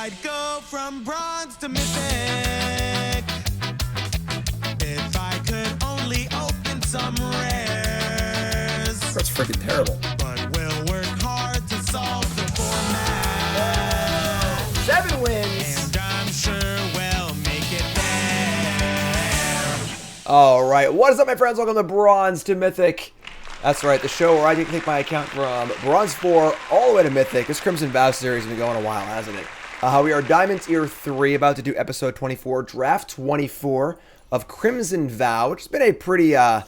I'd go from bronze to mythic. If I could only open some rares. That's freaking terrible. But we'll work hard to solve the format. 7 wins. And I'm sure we'll make it there. All right. What is up, my friends? Welcome to Bronze to Mythic. That's right, the show where I can take my account from Bronze 4 all the way to Mythic. This Crimson Vow series has been going a while, hasn't it? We are Diamond Tier 3, about to do episode 24, draft 24 of Crimson Vow, which has been a pretty up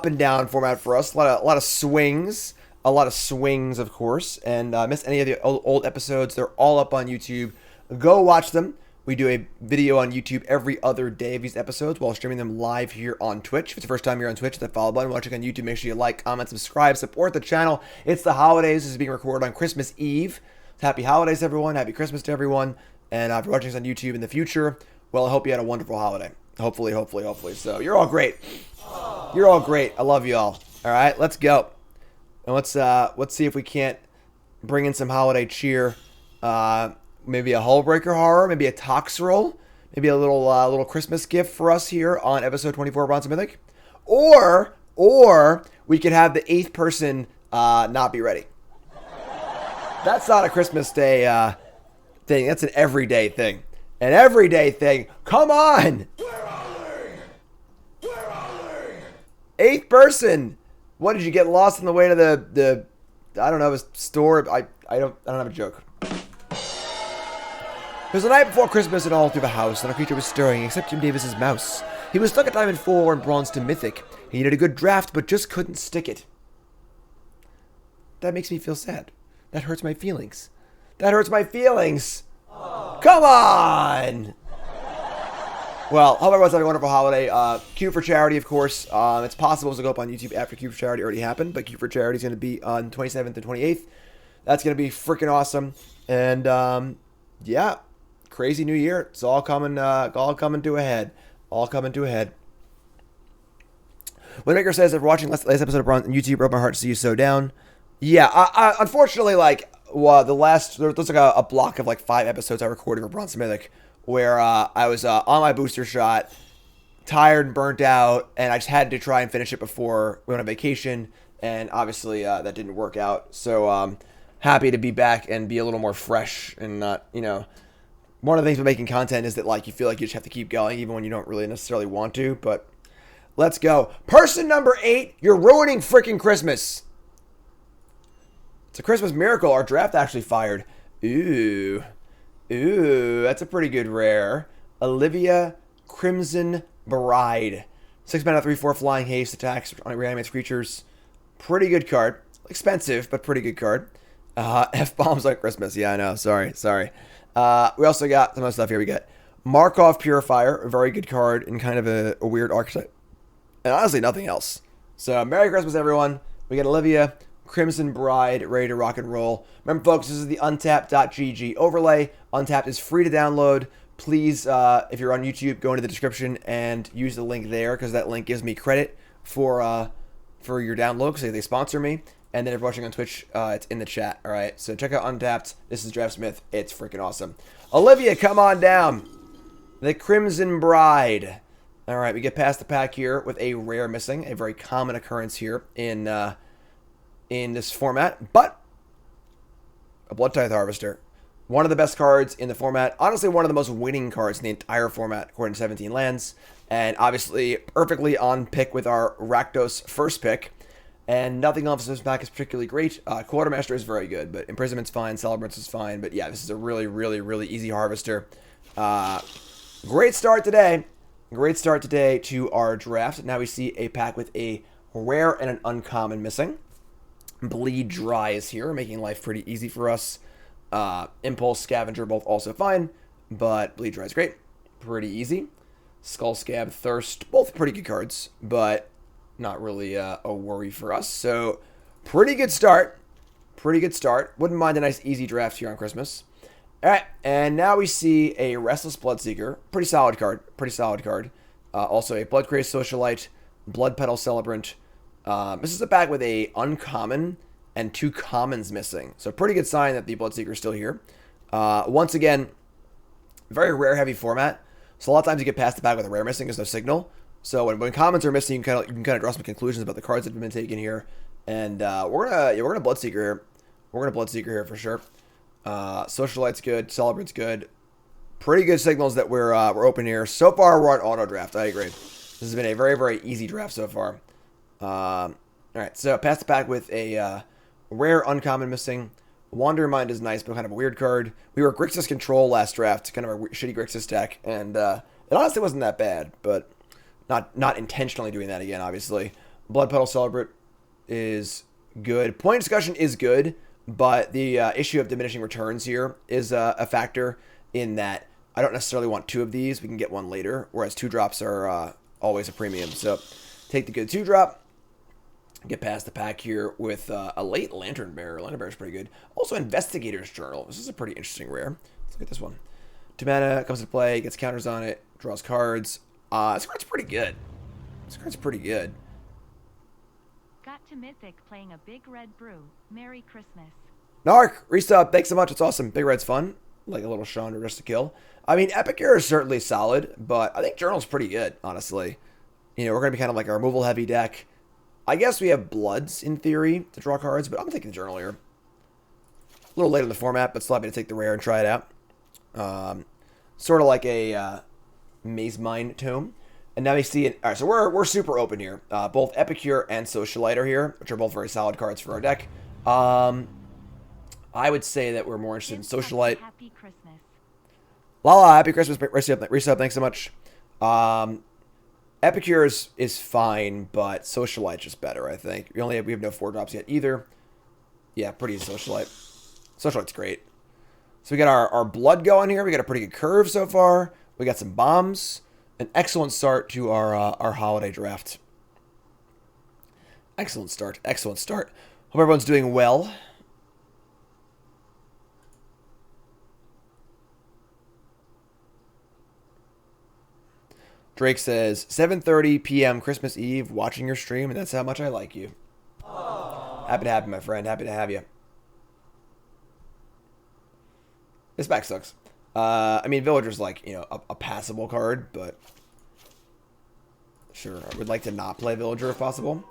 and down format for us. A lot of swings, of course. And missed any of the old episodes? They're all up on YouTube. Go watch them. We do a video on YouTube every other day of these episodes while streaming them live here on Twitch. If it's the first time you're on Twitch, hit that follow button. Watching on YouTube, make sure you like, comment, subscribe, support the channel. It's the holidays. This is being recorded on Christmas Eve. Happy holidays, everyone. Happy Christmas to everyone. And if you're watching this on YouTube in the future, well, I hope you had a wonderful holiday. Hopefully. So you're all great. You're all great. I love you all. All right, let's go. And let's see if we can't bring in some holiday cheer. Maybe a Hullbreaker horror, maybe a Tox roll, maybe a little Christmas gift for us here on episode 24 of Bronze Mythic. Or we could have the 8th person not be ready. That's not a Christmas Day thing. That's an everyday thing. An everyday thing. Come on! Where are they? 8th person! What, did you get lost on the way to the I don't know, store? I don't have a joke. It was the night before Christmas and all through the house, not a creature was stirring except Jim Davis's mouse. He was stuck at Diamond 4 and Bronze to Mythic. He needed a good draft, but just couldn't stick it. That makes me feel sad. That hurts my feelings. That hurts my feelings! Come on! Well, hope everyone's having a wonderful holiday. Cube for Charity, of course. It's possible to go up on YouTube after Cube for Charity already happened, but Cube for Charity is going to be on 27th and 28th. That's going to be freaking awesome. And, yeah. Crazy new year. It's all coming to a head. All coming to a head. Winmaker says, if we're watching last episode of Bronze on YouTube, broke my heart to see you so down. Yeah, I unfortunately, there's like a block of like 5 episodes I recorded for Bronze Mythic where I was on my booster shot, tired and burnt out, and I just had to try and finish it before we went on vacation, and obviously that didn't work out. So happy to be back and be a little more fresh and not, one of the things with making content is that, you feel like you just have to keep going even when you don't really necessarily want to, but let's go. Person number 8, you're ruining freaking Christmas. It's a Christmas miracle. Our draft actually fired. Ooh, that's a pretty good rare. Olivia Crimson Bride. 6 mana, 3/4 flying haste, attacks on reanimates creatures. Pretty good card. Expensive, but pretty good card. F-bombs on Christmas. Yeah, I know. Sorry. We also got some other stuff here. We got Markov Purifier, a very good card and kind of a weird archetype. And honestly, nothing else. So, Merry Christmas, everyone. We got Olivia Crimson Bride ready to rock and roll. Remember, folks, this is the Untapped.gg overlay. Untapped is free to download. Please, if you're on YouTube, go into the description and use the link there because that link gives me credit for your download because they sponsor me. And then if you're watching on Twitch, it's in the chat, all right? So check out Untapped. This is Draftsmith. It's freaking awesome. Olivia, come on down. The Crimson Bride. All right, we get past the pack here with a rare missing, a very common occurrence here in this format. But a Blood Tithe Harvester. One of the best cards in the format. Honestly, one of the most winning cards in the entire format, according to 17 lands. And obviously, perfectly on pick with our Rakdos first pick. And nothing else in this pack is particularly great. Quartermaster is very good, but Imprisonment's fine, Celebrants is fine. But yeah, this is a really, really, really easy Harvester. Great start today. Great start today to our draft. Now we see a pack with a rare and an uncommon missing. Bleed Dry is here, making life pretty easy for us. Impulse, Scavenger, both also fine, but Bleed Dry is great. Pretty easy. Skull Scab, Thirst, both pretty good cards, but not really a worry for us. So, pretty good start. Wouldn't mind a nice easy draft here on Christmas. All right, and now we see a Restless Bloodseeker. Pretty solid card. Also a Bloodcrazed Socialite, Blood Petal Celebrant. This is a pack with a uncommon and 2 commons missing. So pretty good sign that the Bloodseeker is still here. Once again, very rare heavy format. So a lot of times you get past the back with a rare missing. There's no signal. So when commons are missing, you can kind of draw some conclusions about the cards that have been taken here. And we're gonna Bloodseeker here. We're gonna Bloodseeker here for sure. Socialite's good. Celebrate's good. Pretty good signals that we're open here. So far we're on auto draft. I agree. This has been a very, very easy draft so far. All right, so past the pack with a rare uncommon missing. Wander Mind is nice, but kind of a weird card. We were Grixis Control last draft, kind of a shitty Grixis deck, and it honestly wasn't that bad, but not intentionally doing that again, obviously. Blood Petal Celebrate is good. Point Discussion is good, but the issue of diminishing returns here is a factor in that I don't necessarily want two of these. We can get one later, whereas 2-drops are always a premium. So take the good 2-drop. Get past the pack here with a late Lantern Bearer. Lantern Bearer is pretty good. Also, Investigator's Journal. This is a pretty interesting rare. Let's look at this one. 2 mana, comes to play, gets counters on it, draws cards. This card's pretty good. This card's pretty good. Got to Mythic playing a Big Red Brew. Merry Christmas. Narc, resub. Thanks so much. It's awesome. Big Red's fun. Like a little Chandra just to kill. I mean, Epicure is certainly solid, but I think Journal's pretty good, honestly. You know, we're going to be kind of like a removal-heavy deck. I guess we have Bloods, in theory, to draw cards, but I'm taking the Journal here. A little late in the format, but still happy to take the rare and try it out. Sort of like a Maze Mind Tome. And now we see it. All right, so we're super open here. Both Epicure and Socialite are here, which are both very solid cards for our deck. I would say that we're more interested in Socialite. Happy Christmas. Lala, happy Christmas. Resub, thanks so much. Epicure is fine, but Socialite's just better, I think. We have no 4-drops yet either. Yeah, pretty Socialite. Socialite's great. So we got our blood going here. We got a pretty good curve so far. We got some bombs. An excellent start to our holiday draft. Excellent start. Excellent start. Hope everyone's doing well. Drake says, 7:30 p.m. Christmas Eve, watching your stream, and that's how much I like you. Aww. Happy to have you, my friend. Happy to have you. This back sucks. I mean, Villager's like, you know, a passable card, but sure, I would like to not play Villager if possible.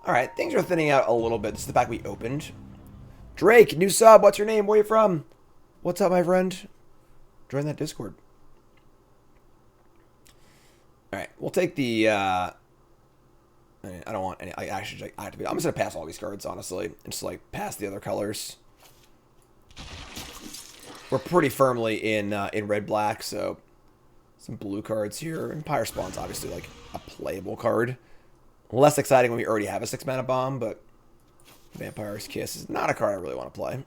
All right, things are thinning out a little bit. This is the pack we opened. Drake, new sub. What's your name? Where you from? What's up, my friend? Join that Discord. All right, we'll take the. I don't want any. I have to be. I'm just gonna pass all these cards, honestly, and just like pass the other colors. We're pretty firmly in red black, so some blue cards here. Empire Spawn's obviously like a playable card. Less exciting when we already have a 6-mana bomb, but Vampire's Kiss is not a card I really want to play.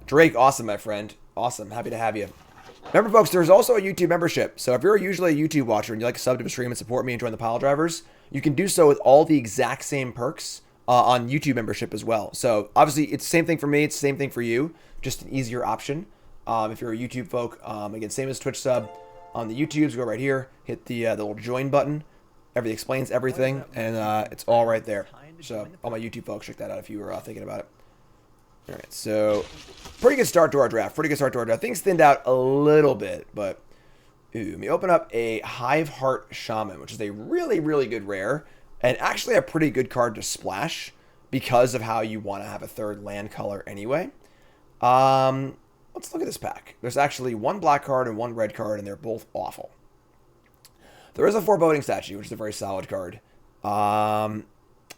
Drake, awesome, my friend. Awesome. Happy to have you. Remember, folks, there's also a YouTube membership. So if you're usually a YouTube watcher and you like to sub to the stream and support me and join the pile drivers, you can do so with all the exact same perks on YouTube membership as well. So obviously, it's the same thing for me. It's the same thing for you. Just an easier option. If you're a YouTube folk, again, same as Twitch sub. On the YouTubes, go right here, hit the little join button. Everything explains everything, and it's all right there. So all my YouTube folks, check that out if you were thinking about it. All right, so pretty good start to our draft. Things thinned out a little bit, but let me open up a Hive Heart Shaman, which is a really, really good rare, and actually a pretty good card to splash because of how you want to have a third land color anyway. Let's look at this pack. There's actually one black card and one red card, and they're both awful. There is a Foreboding Statue, which is a very solid card.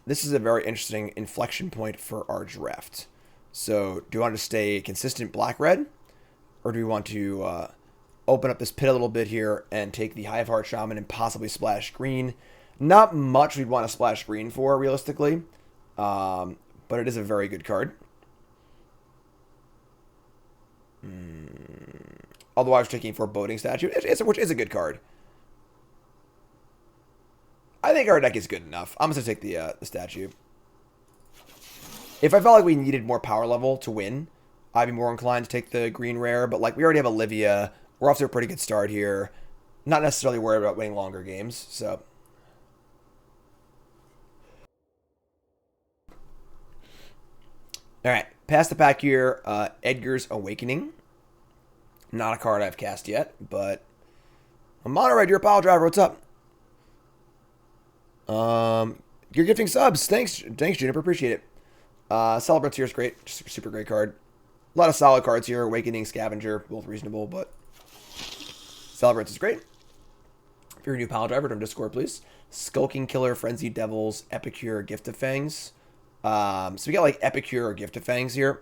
This is a very interesting inflection point for our draft. So, do you want to stay consistent black-red? Or do we want to open up this pit a little bit here and take the Hive Heart Shaman and possibly splash green? Not much we'd want to splash green for, realistically. But it is a very good card. Although I was taking Foreboding Statue, which is a good card. I think our deck is good enough. I'm just going to take the statue. If I felt like we needed more power level to win, I'd be more inclined to take the green rare. But like we already have Olivia. We're off to a pretty good start here. Not necessarily worried about winning longer games. So All right, past the pack here. Edgar's Awakening. Not a card I've cast yet, but a mono red. You're a pile driver. What's up? You're gifting subs. Thanks, Juniper. Appreciate it. Celebrants here is great. Just super great card. A lot of solid cards here. Awakening, Scavenger, both reasonable, but Celebrants is great. If you're a new pile driver, come to Discord, please. Skulking Killer, Frenzied Devils, Epicure, Gift of Fangs. So we got like Epicure or Gift of Fangs here.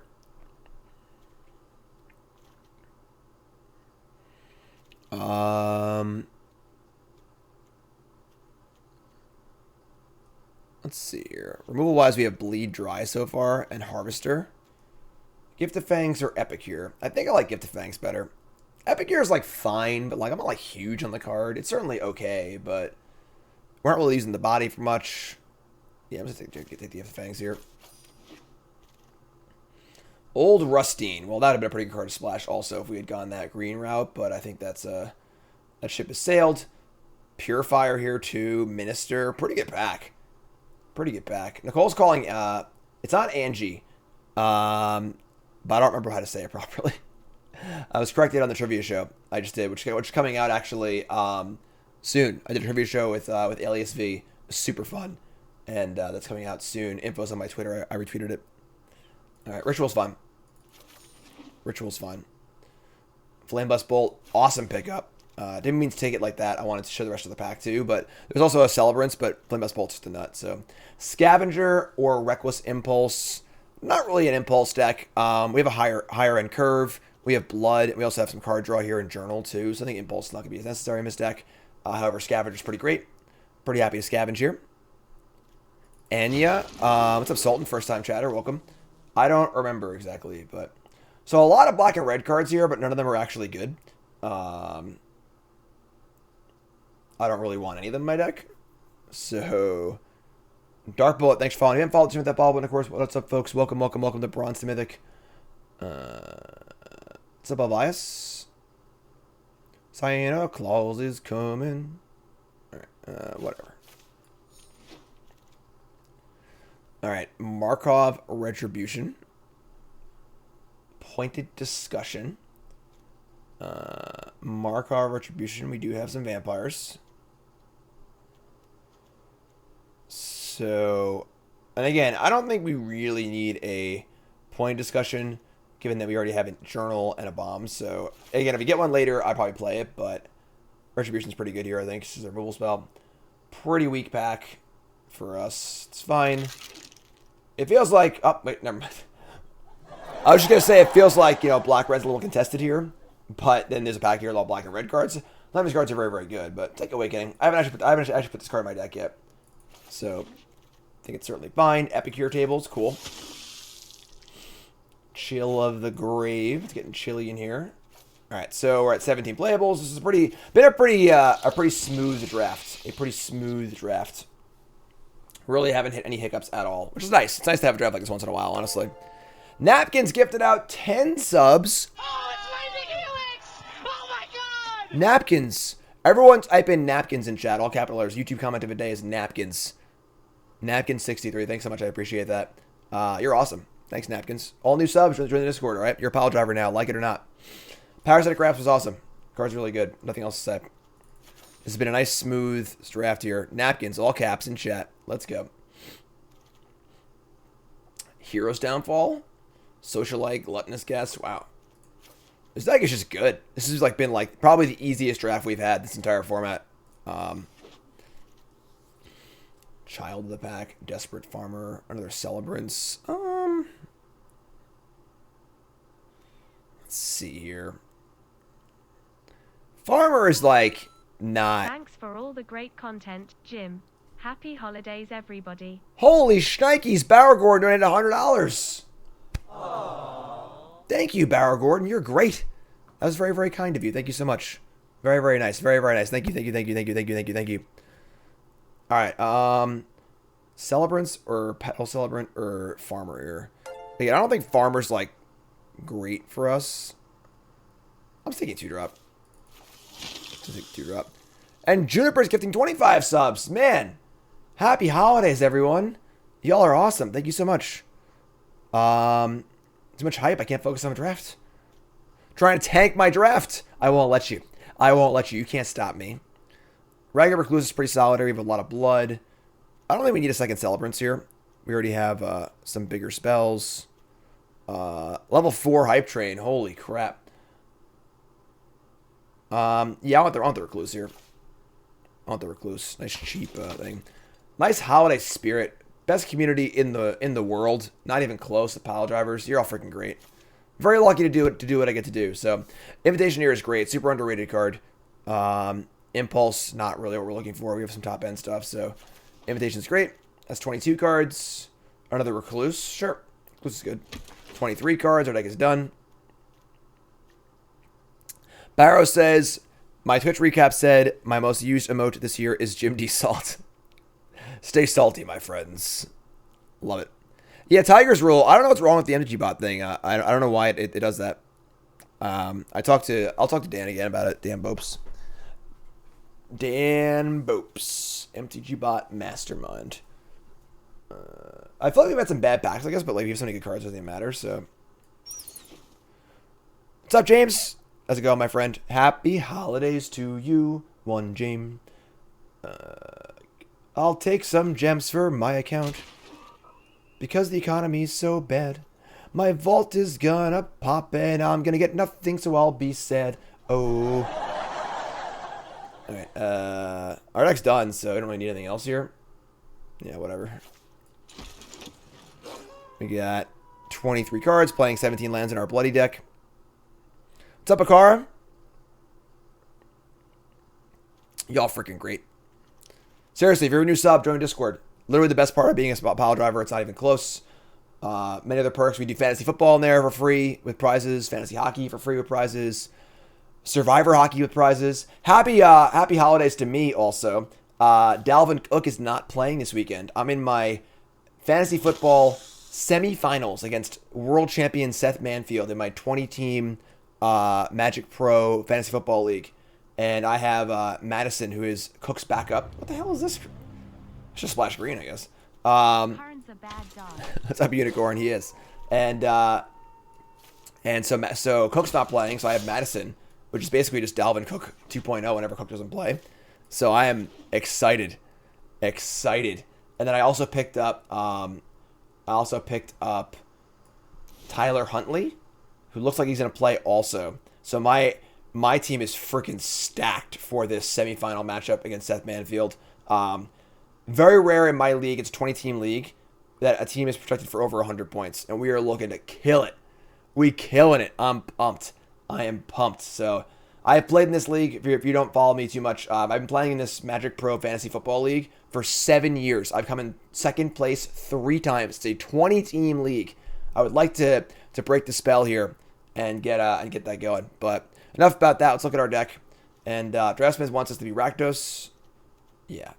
Let's see here. Removal wise, we have Bleed Dry so far and Harvester. Gift of Fangs or Epicure. I think I like Gift of Fangs better. Epicure is like fine, but like I'm not like huge on the card. It's certainly okay, but we're not really using the body for much. Yeah, I'm just take the Gift of Fangs here. Old Rustine. Well, that would have been a pretty good card to splash also if we had gone that green route, but I think that's that ship has sailed. Purifier here too. Minister. Pretty good pack. Pretty good pack. Nicole's calling, it's not Angie, but I don't remember how to say it properly. I was corrected on the trivia show I just did, which is coming out actually soon. I did a trivia show with Alias V. It was super fun, and that's coming out soon. Info's on my Twitter. I retweeted it. All right, Ritual's fun. Ritual's fun. Flame Bust Bolt, awesome pickup. Didn't mean to take it like that. I wanted to show the rest of the pack too, but there's also a Celebrance, but Flame Bust Bolt's just a nut. So Scavenger or Reckless Impulse. Not really an impulse deck. We have a higher end curve. We have blood. We also have some card draw here in Journal too. So I think impulse is not going to be as necessary in this deck. However, Scavenger's pretty great. Pretty happy to scavenge here. Anya, what's up, Sultan? First time chatter. Welcome. I don't remember exactly, but so a lot of black and red cards here, but none of them are actually good. I don't really want any of them in my deck. So Dark Bullet, thanks for following. You haven't followed with that ball, but of course, what's up, folks? Welcome to Bronze to Mythic. What's up, Elias? Santa Claus is coming. Alright, whatever. Alright, Markov Retribution. Pointed Discussion. Markov Retribution, we do have some vampires. So, and again, I don't think we really need a point discussion, given that we already have a journal and a bomb. So, again, if we get one later, I'd probably play it, but Retribution's pretty good here, I think. This is a removal spell. Pretty weak pack for us. It's fine. It feels like, oh, wait, never mind. I was just going to say, it feels like, you know, black-red's a little contested here, but then there's a pack here, a lot of black and red cards. Some of these cards are very, very good, but take Awakening. I haven't actually put this card in my deck yet. So, I think it's certainly fine. Epicure tables, cool. Chill of the Grave. It's getting chilly in here. All right, so we're at 17 playables. This is a pretty smooth draft. A pretty smooth draft. Really haven't hit any hiccups at all, which is nice. It's nice to have a draft like this once in a while, honestly. Napkins gifted out 10 subs. Oh, it's Lightning Helix! Oh my god! Napkins. Everyone type in napkins in chat. All capital letters. YouTube comment of the day is napkins. Napkins63. Thanks so much. I appreciate that. You're awesome. Thanks, Napkins. All new subs. Join the Discord, all right? You're a pile driver now. Like it or not. Parasitic Grasp was awesome. Card's really good. Nothing else to say. This has been a nice, smooth draft here. Napkins. All caps in chat. Let's go. Hero's Downfall. Socialite. Gluttonous Guest. Wow. This deck is just good. This has been probably the easiest draft we've had this entire format. Child of the Pack, Desperate Farmer, another Celebrants. Let's see here. Farmer is not. Thanks for all the great content, Jim. Happy holidays, everybody. Holy shnikes, Barragorn donated $100. Thank you, Barragorn. You're great. That was very, very kind of you. Thank you so much. Very, very nice. Very, very nice. Thank you. All right. Celebrants or Petal Celebrant or Farmer here. Again, I don't think Farmer's great for us. I'm thinking 2-drop. And Juniper's gifting 25 subs. Man, happy holidays, everyone. Y'all are awesome. Thank you so much. Too much hype. I can't focus on the draft. Trying to tank my draft. I won't let you. I won't let you. You can't stop me. Regular Recluse is pretty solid. We have a lot of blood. I don't think we need a second Celebrants here. We already have some bigger spells. Level 4 Hype Train. Holy crap. Yeah, I want the Recluse here. I want the Recluse. Nice cheap thing. Nice Holiday Spirit. Best community in the world. Not even close. The Pile Drivers. You're all freaking great. Very lucky to do what I get to do. So, Invitation here is great. Super underrated card. Impulse, not really what we're looking for. We have some top end stuff. So, Invitation's great. That's 22 cards. Another Recluse. Sure. Recluse is good. 23 cards. Our deck is done. Barrow says, my Twitch recap said, my most used emote this year is Jim D. Salt. Stay salty, my friends. Love it. Yeah, Tiger's Rule. I don't know what's wrong with the MTG bot thing. I don't know why it does that. I'll talk to Dan again about it. Dan Bopes. Dan Bopes. MTG bot mastermind. I feel like we've had some bad packs, I guess, but like we have so many good cards, it doesn't matter. So, what's up, James? How's it going, my friend? Happy holidays to you, one James. I'll take some gems for my account. Because the economy's so bad. My vault is gonna pop and I'm gonna get nothing, so I'll be sad. Oh. Alright, our deck's done, so I don't really need anything else here. Yeah, whatever. We got 23 cards, playing 17 lands in our bloody deck. What's up, Akara? Y'all freaking great. Seriously, if you're a new sub, join Discord. Literally the best part of being a pile driver. It's not even close. Many other perks. We do fantasy football in there for free with prizes. Fantasy hockey for free with prizes. Survivor hockey with prizes. Happy holidays to me also. Dalvin Cook is not playing this weekend. I'm in my fantasy football semifinals against world champion Seth Manfield in my 20-team Magic Pro Fantasy Football League. And I have Madison, who is Cook's backup. What the hell is this? It's just Splash Green, I guess. Karn's a bad dog. That's type of unicorn he is. And so Cook's not playing, so I have Madison, which is basically just Dalvin Cook 2.0 whenever Cook doesn't play. So I am excited. Excited. And then I also picked up Tyler Huntley, who looks like he's going to play also. So my team is freaking stacked for this semifinal matchup against Seth Manfield. Very rare in my league, it's a 20-team league, that a team is protected for over 100 points. And we are looking to kill it. We killing it. I'm pumped. I am pumped. So I have played in this league. If you don't follow me too much, I've been playing in this Magic Pro Fantasy Football League for 7 years. I've come in second place 3 times. It's a 20-team league. I would like to break the spell here and get that going. But enough about that. Let's look at our deck. And Draftsmith wants us to be Rakdos. Yeah,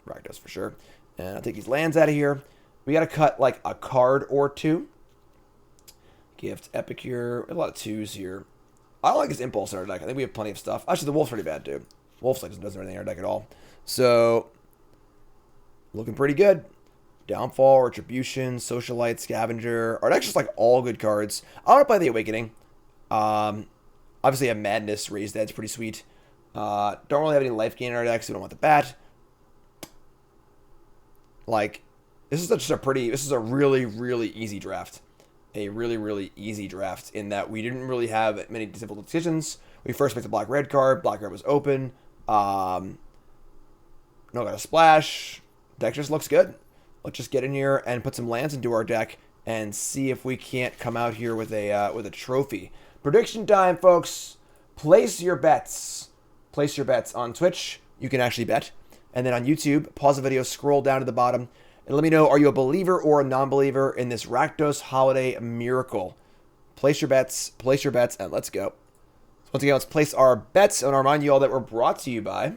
Rakdos for sure. And I'll take these lands out of here. We got to cut like a card or two. Gift, Epicure. A lot of 2s here. I don't like his Impulse in our deck. I think we have plenty of stuff. Actually, the Wolf's pretty bad, too. Wolf's like doesn't anything in our deck at all. So, looking pretty good. Downfall, Retribution, Socialite, Scavenger. Our deck's just like all good cards. I want to play the Awakening. Obviously, a Madness raised that's pretty sweet. Don't really have any life gain in our deck, so we don't want the bat. Like, this is a really, really easy draft. A really, really easy draft in that we didn't really have many difficult decisions. We first picked the black-red card. Black-red was open. No got a splash. Deck just looks good. Let's just get in here and put some lands into our deck and see if we can't come out here with a trophy. Prediction time, folks. Place your bets. Place your bets on Twitch. You can actually bet. And then on YouTube, pause the video, scroll down to the bottom, and let me know, are you a believer or a non-believer in this Rakdos Holiday Miracle? Place your bets, and let's go. So once again, let's place our bets, and I'll remind you all that we're brought to you by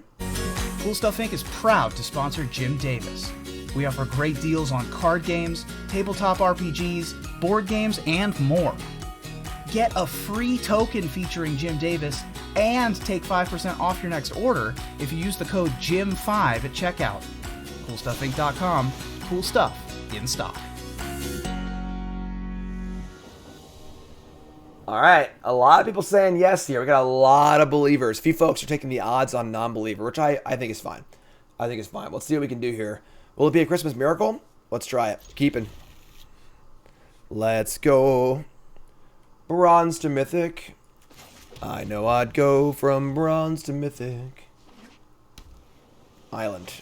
Cool Stuff Inc. is proud to sponsor Jim Davis. We offer great deals on card games, tabletop RPGs, board games, and more. Get a free token featuring Jim Davis and take 5% off your next order if you use the code JIM5 at checkout. CoolStuffInc.com. Cool stuff in stock. All right, a lot of people saying yes here. We got a lot of believers. Few folks are taking the odds on non-believer, which I think is fine. I think it's fine. Let's see what we can do here. Will it be a Christmas miracle? Let's try it. Keeping. Let's go. Bronze to Mythic. I know I'd go from bronze to Mythic. Island.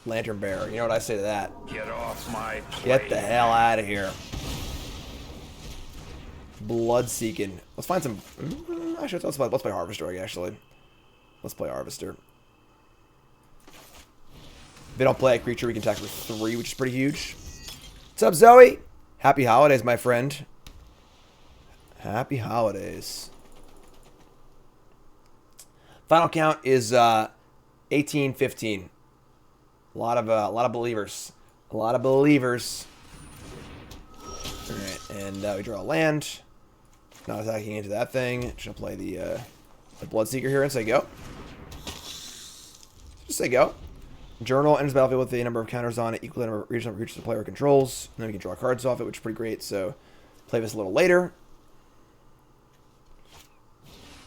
Lantern Bearer. You know what I say to that? Get off my plate. Get the hell out of here. Blood Seeking. Let's find some. Actually, let's play Harvester. Actually, let's play Harvester. If they don't play a creature, we can attack for 3, which is pretty huge. What's up, Zoe? Happy holidays, my friend. Happy holidays. Final count is 18-15. A lot of believers. A lot of believers. All right, and we draw a land. Not attacking into that thing. Should play the Bloodseeker here and say go. Just say go. Journal enters the battlefield with the number of counters on it equal to the number of creatures the player controls. And then we can draw cards off it, which is pretty great. So play this a little later.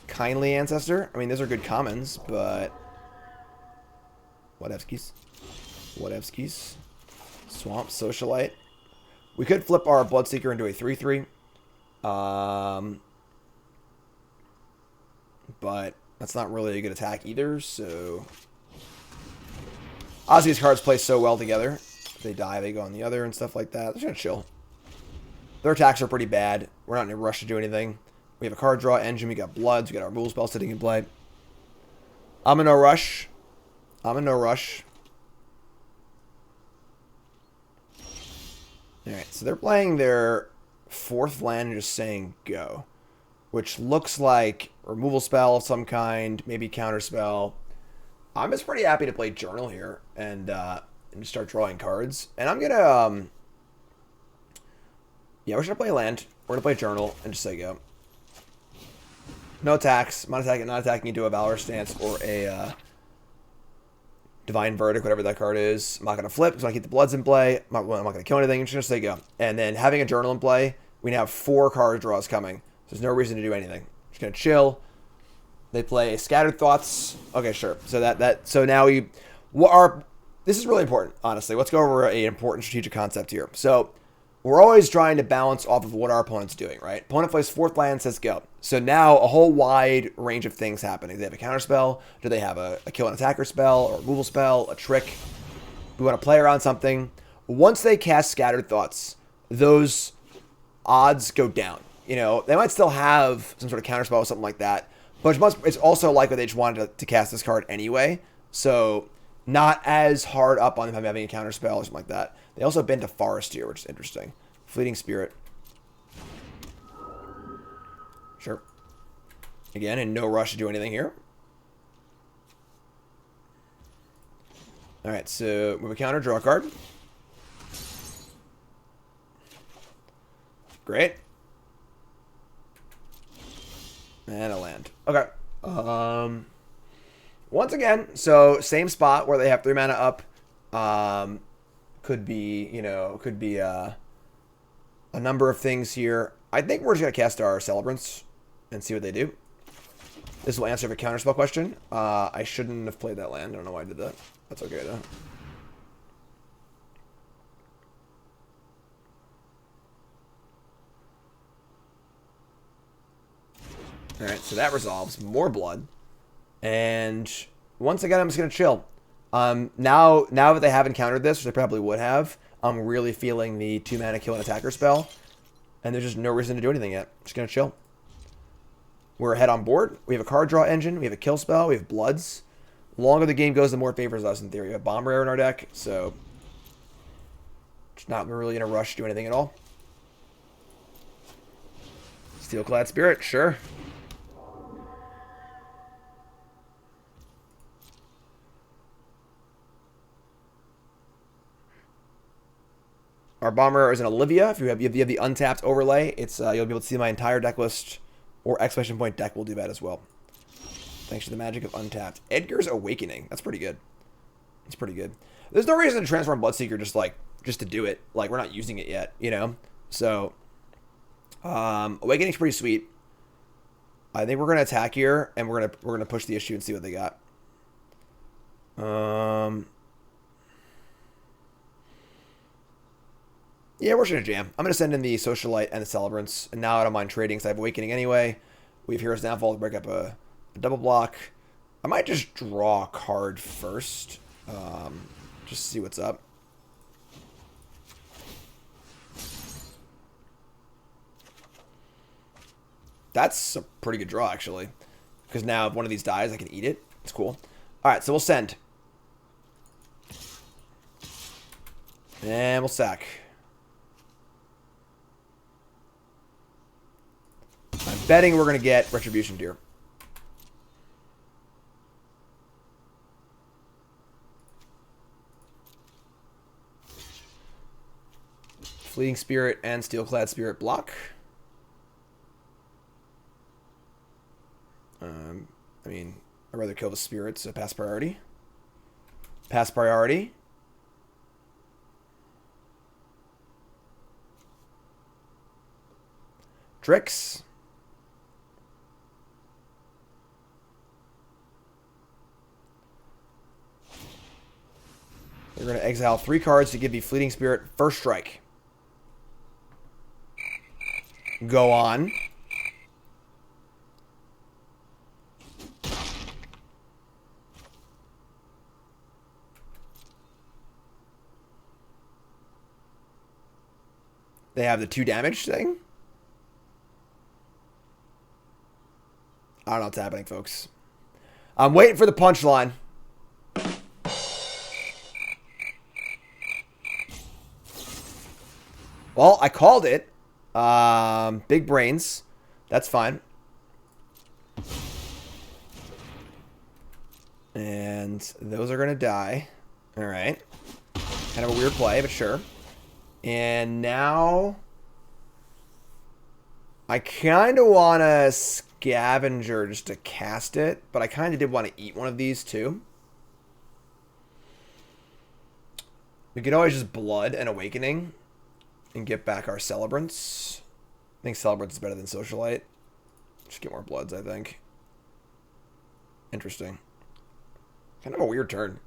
Kindly Ancestor. I mean, those are good commons, but whatevskis. Whatevskis. Swamp Socialite. We could flip our Bloodseeker into a 3/3. But that's not really a good attack either, so obviously these cards play so well together. If they die, they go on the other and stuff like that. They're just gonna chill. Their attacks are pretty bad. We're not in a rush to do anything. We have a card draw engine, we got Bloods, we got our rule spell sitting in play. I'm in no rush. I'm in no rush. Alright, so they're playing their 4th land and just saying go. Which looks like removal spell of some kind, maybe counter spell. I'm just pretty happy to play Journal here and just start drawing cards. And I'm gonna yeah, we're gonna play land. We're gonna play Journal and just say go. No attacks. Not attacking into a Valor Stance or a Divine Verdict, whatever that card is. I'm not going to flip because I keep the Bloods in play. I'm not going to kill anything. I'm just going to say go. And then having a Journal in play, we now have 4 card draws coming. So there's no reason to do anything. Just going to chill. They play Scattered Thoughts. Okay, sure. So now this is really important, honestly. Let's go over an important strategic concept here. So we're always trying to balance off of what our opponent's doing, right? Opponent plays 4th land, says go. So now a whole wide range of things happening. Do they have a counter spell? Do they have a kill an attacker spell or a removal spell, a trick? We want to play around something. Once they cast Scattered Thoughts, those odds go down. You know, they might still have some sort of counter spell or something like that, but it's also likely they just wanted to cast this card anyway. So not as hard up on them having a counter spell or something like that. They also bend to Forest here, which is interesting. Fleeting Spirit. Sure. Again, in no rush to do anything here. Alright, so move a counter, draw a card. Great. And a land. Okay. Once again, so same spot where they have 3 mana up. Could be a number of things here. I think we're just going to cast our Celebrants and see what they do. This will answer the counterspell question. I shouldn't have played that land. I don't know why I did that. That's okay, though. Alright, so that resolves. More blood. And once again, I'm just going to chill. Now that they have encountered this, which they probably would have, I'm really feeling the 2 mana kill an attacker spell. And there's just no reason to do anything yet. Just going to chill. We're ahead on board. We have a card draw engine. We have a kill spell. We have Bloods. The longer the game goes, the more it favors us in theory. We have Bomb Rare in our deck, so just not really in a rush to do anything at all. Steelclad Spirit, sure. Our Bomber is an Olivia. If you have the untapped overlay, it's you'll be able to see my entire deck list, or exclamation point deck will do that as well. Thanks to the magic of untapped. Edgar's Awakening. That's pretty good. That's pretty good. There's no reason to transform Bloodseeker just to do it. Like, we're not using it yet, you know? So, Awakening's pretty sweet. I think we're gonna attack here, and we're gonna push the issue and see what they got. Yeah, we're just gonna jam. I'm gonna send in the Socialite and the Celebrants, and now I don't mind trading because I have Awakening anyway. We have Hero's Downfall to break up a double block. I might just draw a card first, just to see what's up. That's a pretty good draw, actually. Because now if one of these dies, I can eat it. It's cool. Alright, so we'll send. And we'll sack. I'm betting we're going to get Retribution Deer. Fleeting Spirit and Steelclad Spirit block. I mean, I'd rather kill the spirits, so pass priority. Pass priority. Tricks. We're going to exile 3 cards to give the Fleeting Spirit first strike. Go on. They have the 2 damage thing. I don't know what's happening, folks. I'm waiting for the punchline. Well, I called it. Big brains. That's fine. And those are going to die. All right. Kind of a weird play, but sure. And now I kind of want a Scavenger just to cast it, but I kind of did want to eat one of these too. We could always just Blood and Awakening and get back our Celebrants. I think Celebrants is better than Socialite. Just get more Bloods, I think. Interesting. Kind of a weird turn.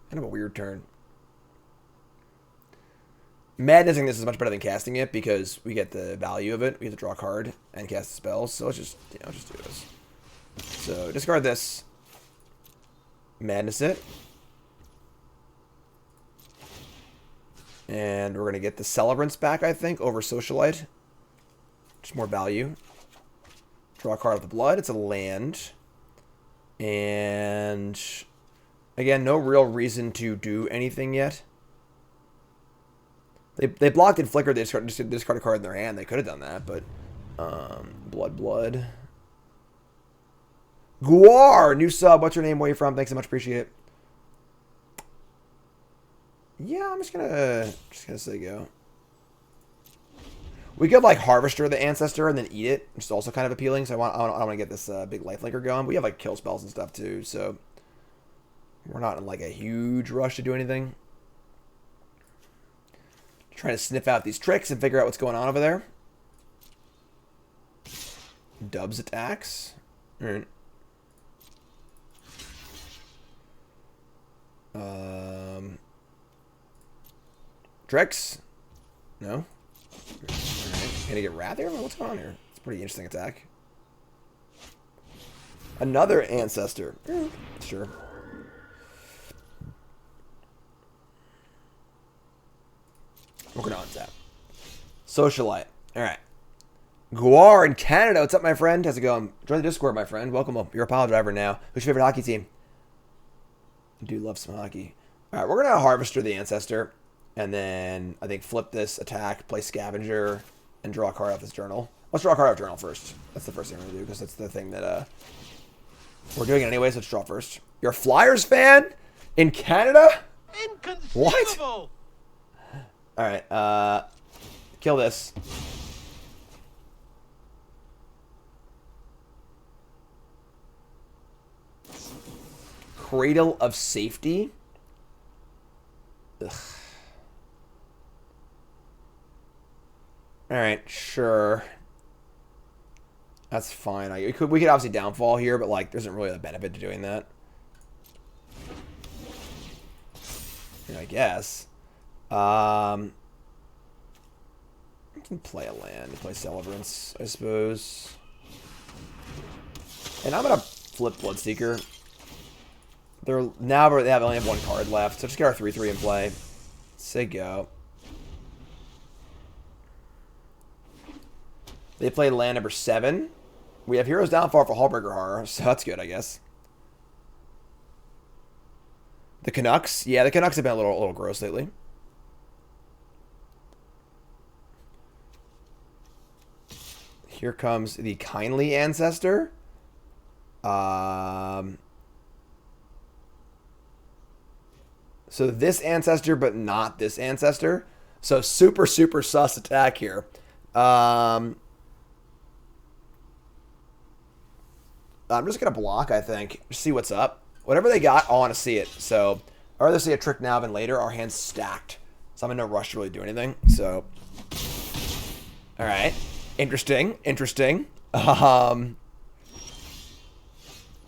Madnessing this is much better than casting it because we get the value of it. We have to draw a card and cast spells. So let's just, just do this. So discard this. Madness it. And we're going to get the Celebrants back, I think, over Socialite. Just more value. Draw a card with the Blood. It's a land. And again, no real reason to do anything yet. They blocked and flickered. They just discard a card in their hand. They could have done that, but blood. Guar, new sub. What's your name? Where you from? Thanks so much. Appreciate it. Yeah, I'm just gonna say go. We could like Harvester the Ancestor and then eat it, which is also kind of appealing. So I don't want to get this big lifelinker going. We have like kill spells and stuff too, so we're not in like a huge rush to do anything. Trying to sniff out these tricks and figure out what's going on over there. Dubs attacks. All right. Tricks? No? All right. Gonna get Wrath here? What's going on here? It's a pretty interesting attack. Another Ancestor. Sure. We're going to untap. Socialite. All right. Guar in Canada. What's up, my friend? How's it going? Join the Discord, my friend. Welcome up. You're a pile driver now. Who's your favorite hockey team? I do love some hockey. All right, we're going to Harvester the Ancestor. And then, I think, flip this attack, play Scavenger, and draw a card out this journal. Let's draw a card out of journal first. That's the first thing we're going to do, because that's the thing that we're doing it anyway, so let's draw first. You're a Flyers fan? In Canada? Inconceivable! What? Alright, kill this. Cradle of Safety? Ugh. Alright, sure. That's fine. We could obviously downfall here, but like, there isn't really a benefit to doing that. I guess. I can play a land, play Celebrance, I suppose. And I'm gonna flip Bloodseeker. They only have one card left, so just get our 3/3 in play. Say go. They play land number 7. We have Heroes Downfall for Hullbreaker Horror, so that's good, I guess. The Canucks? Yeah, the Canucks have been a little gross lately. Here comes the Kindly Ancestor. So this Ancestor, but not this Ancestor. So super, super sus attack here. I'm just going to block, I think. Just see what's up. Whatever they got, I want to see it. So I'd rather see a trick now than later. Our hand's stacked. So I'm in no rush to really do anything. So, all right. Interesting. Interesting.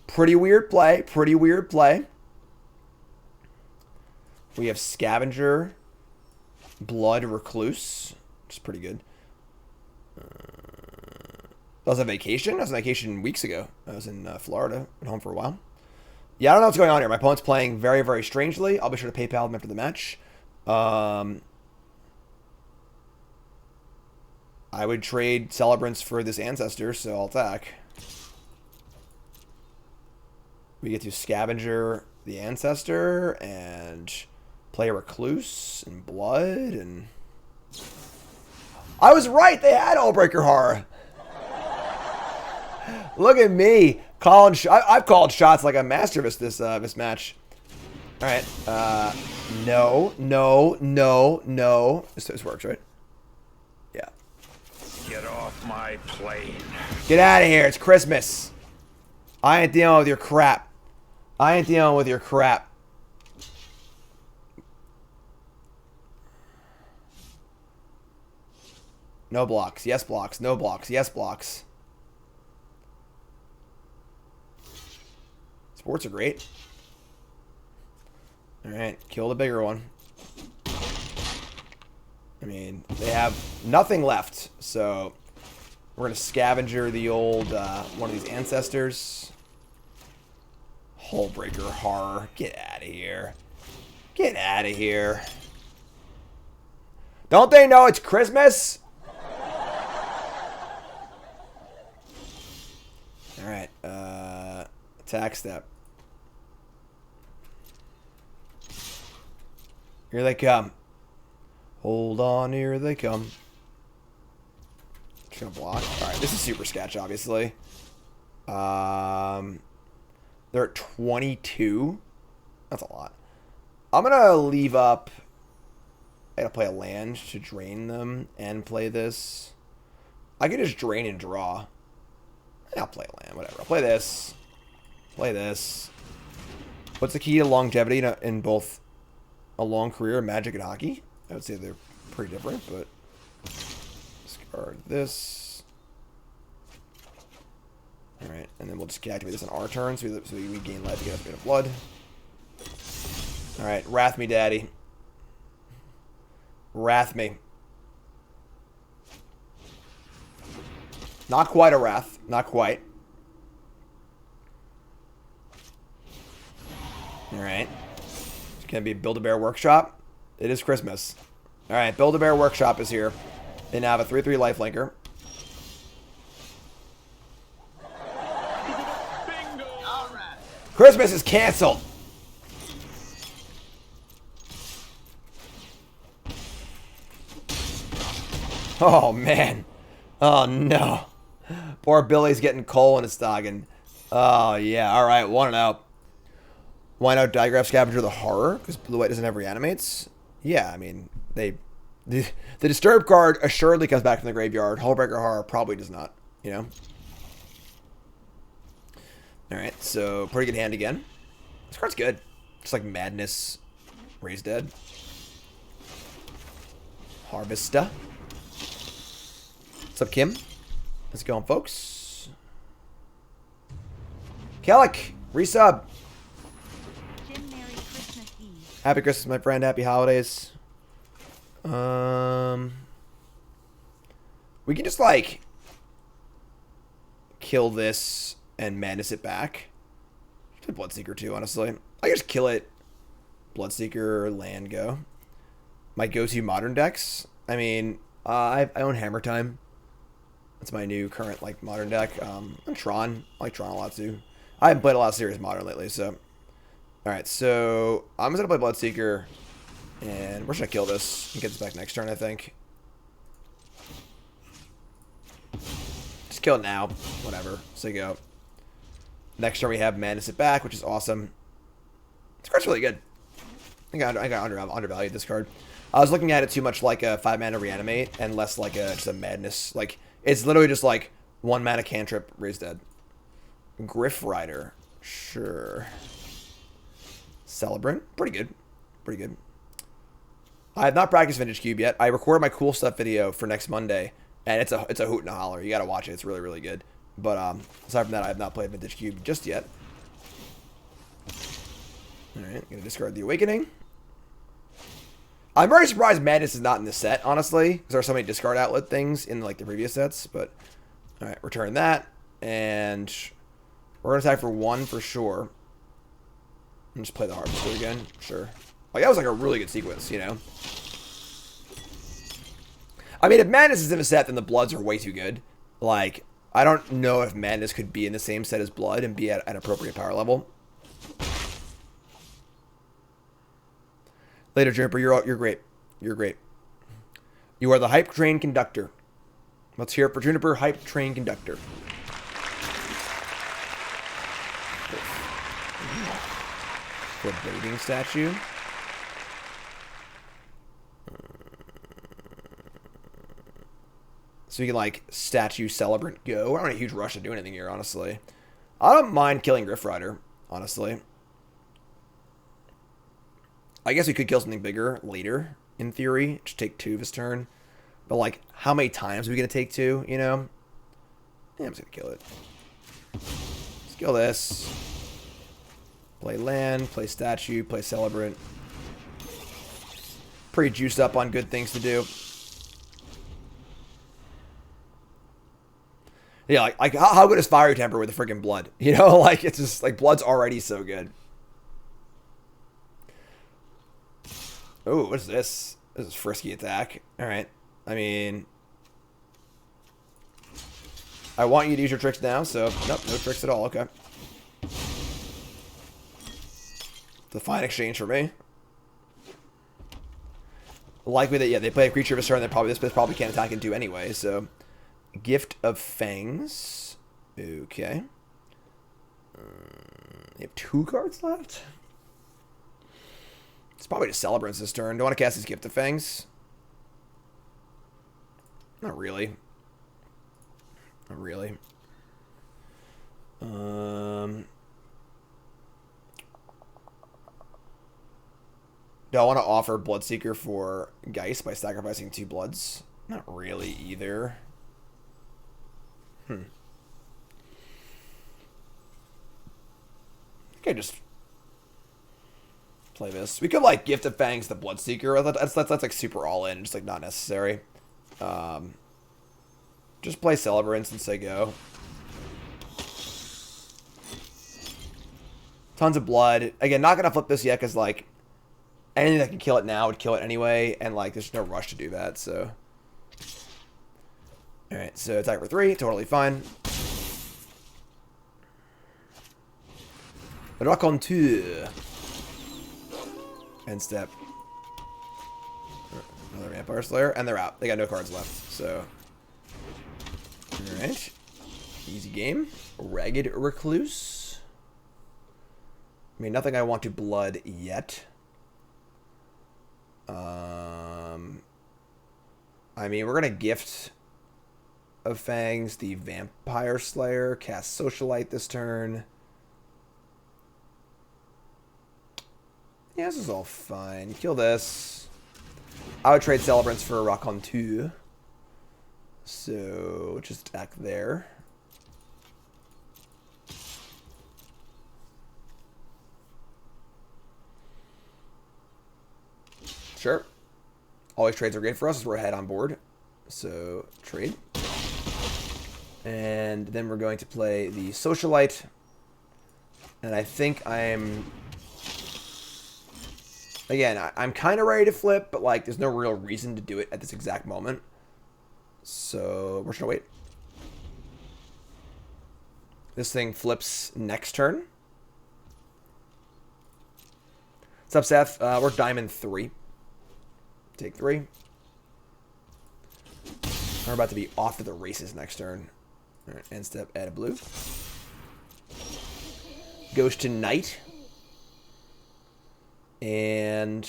Pretty weird play. Pretty weird play. We have Scavenger, Blood Recluse, which is pretty good. That was a vacation? I was on vacation weeks ago. I was in Florida. Been home for a while. Yeah, I don't know what's going on here. My opponent's playing very, very strangely. I'll be sure to PayPal him after the match. I would trade Celebrance for this Ancestor, so I'll attack. We get to Scavenger the Ancestor and play a Recluse and Blood. And I was right. They had Hullbreaker Horror. Look at me. I've called shots like a master this match. All right. No. This works, right? Yeah. Get off my plane. Get out of here. It's Christmas. I ain't dealing with your crap. I ain't dealing with your crap. No blocks. Yes blocks. No blocks. Yes blocks. Sports are great. Alright, kill the bigger one. I mean, they have nothing left, so we're going to Scavenger the old, one of these Ancestors. Hullbreaker Horror. Get out of here. Get out of here. Don't they know it's Christmas? Alright, attack step. Here they come. Hold on, here they come. Just gonna block. Alright, this is super sketch, obviously. They're at 22. That's a lot. I'm gonna leave up. I gotta play a land to drain them and play this. I could just drain and draw. I'll play a land, whatever. I'll play this. Play this. What's the key to longevity in both a long career in Magic and hockey? I would say they're pretty different, but discard this. Alright, and then we'll just activate this on our turn so we gain life to get a bit of blood. Alright, Wrath me, daddy. Wrath me. Not quite a Wrath. Not quite. Alright. It's going to be Build-A-Bear Workshop. It is Christmas. Alright, Build-A-Bear Workshop is here. They now have a 3/3 lifelinker. Christmas is canceled. Oh, man. Oh, no. Poor Billy's getting coal in his noggin. Oh, yeah. All right, 1-0. Why not Digraph Scavenger the Horror? Because Blue-White doesn't have reanimates? Yeah, I mean, the Disturb card assuredly comes back from the graveyard. Hullbreaker Horror probably does not, you know? Alright, so pretty good hand again. This card's good. Just like Madness, Raise Dead. Harvesta. What's up, Kim? How's it going, folks? Kellic, resub. Jim, Merry Christmas Eve. Happy Christmas, my friend. Happy holidays. We can just, like, kill this and madness it back. Play Bloodseeker, too, honestly. I just kill it. Bloodseeker, land, go. My go-to modern decks. I mean, I own Hammer Time. That's my new current, like, modern deck. And Tron. I like Tron a lot, too. I haven't played a lot of Serious Modern lately, so... Alright, so... I'm just gonna play Bloodseeker. And we're just gonna kill this and get this back next turn, I think. Just kill it now. Whatever. So go. Next turn we have Madness it back, which is awesome. This card's really good. I got undervalued this card. I was looking at it too much like a 5-mana Reanimate and less like just a Madness. Like, it's literally just like 1-mana cantrip, raise dead. Griff Rider. Sure. Celebrant. Pretty good. Pretty good. I have not practiced Vintage Cube yet. I recorded my cool stuff video for next Monday, and it's a hoot and a holler. You gotta watch it. It's really, really good. But aside from that, I have not played Vintage Cube just yet. Alright, gonna discard the Awakening. I'm very surprised Madness is not in this set, honestly, because there are so many discard outlet things in like the previous sets. But alright, return that, and we're gonna attack for 1 for sure. And just play the Harvester again, sure. Like, that was like a really good sequence, you know? I mean, if Madness is in a set, then the Bloods are way too good. Like, I don't know if Madness could be in the same set as Blood and be at an appropriate power level. Later, Juniper, you're great. You're great. You are the Hype Train Conductor. Let's hear it for Juniper, Hype Train Conductor. Foreboding Statue. So you can, like, Statue Celebrant go. We're not in a huge rush to do anything here, honestly. I don't mind killing Griff Rider, honestly. I guess we could kill something bigger later, in theory. Just take 2 of his turn. But, like, how many times are we going to take 2, you know? Yeah, I'm just going to kill it. Let's kill this. Play land, play statue, play celebrant. Pretty juiced up on good things to do. Yeah, like how good is Fiery Temper with the freaking blood? You know, like, it's just, like, blood's already so good. Oh, what is this? This is frisky attack. Alright. I mean, I want you to use your tricks now, so, nope, no tricks at all, okay. It's a fine exchange for me. Likely that, yeah, they play a creature of a turn that this probably can't attack into anyway, so. Gift of Fangs. Okay. You have 2 cards left? It's probably just Celebrants this turn. Don't want to cast his Gift of Fangs. Not really. Not really. Do I want to offer Bloodseeker for Geist by sacrificing 2 bloods? Not really either. I think I just play this. We could, like, Gift of Fangs the Bloodseeker. That's like super all in, just like not necessary. Just play Celebrants and say go. Tons of blood. Again, not gonna flip this yet because, like, anything that can kill it now would kill it anyway, and, like, there's no rush to do that. So, all right. So attack for 3, totally fine. Rock on 2. End step. Another Vampire Slayer. And they're out. They got no cards left. So. Alright. Easy game. Ragged Recluse. I mean, nothing I want to blood yet. I mean, we're going to Gift of Fangs the Vampire Slayer. Cast Socialite this turn. Yeah, this is all fine. Kill this. I would trade Celebrants for a Rock on 2. So, just attack there. Sure. Always trades are great for us as we're ahead on board. So, trade. And then we're going to play the Socialite. And I think I'm... Again, I'm kind of ready to flip, but like, there's no real reason to do it at this exact moment. So, we're just gonna wait. This thing flips next turn. What's up, Seth? We're Diamond 3. Take 3. We're about to be off to the races next turn. Alright, end step, add a blue. Goes to Knight. And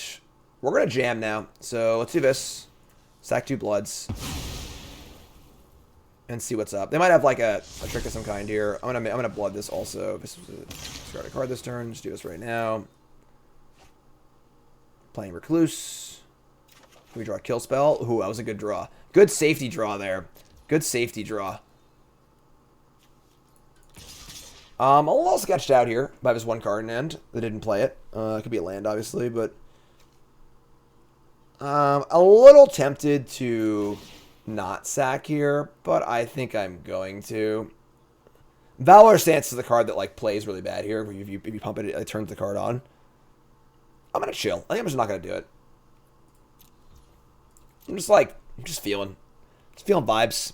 we're going to jam now. So let's do this. Sack 2 Bloods. And see what's up. They might have like a trick of some kind here. I'm gonna blood this also. This was discard a card this turn. Just do this right now. Playing Recluse. We draw a kill spell. Ooh, that was a good draw. Good safety draw there. Good safety draw. I'm a little sketched out here by this one card in hand that didn't play it. It could be a land, obviously, but a little tempted to not sack here, but I think I'm going to. Valor Stance is the card that like plays really bad here. If you pump it, it turns the card on. I'm gonna chill. I think I'm just not gonna do it. I'm just feeling vibes.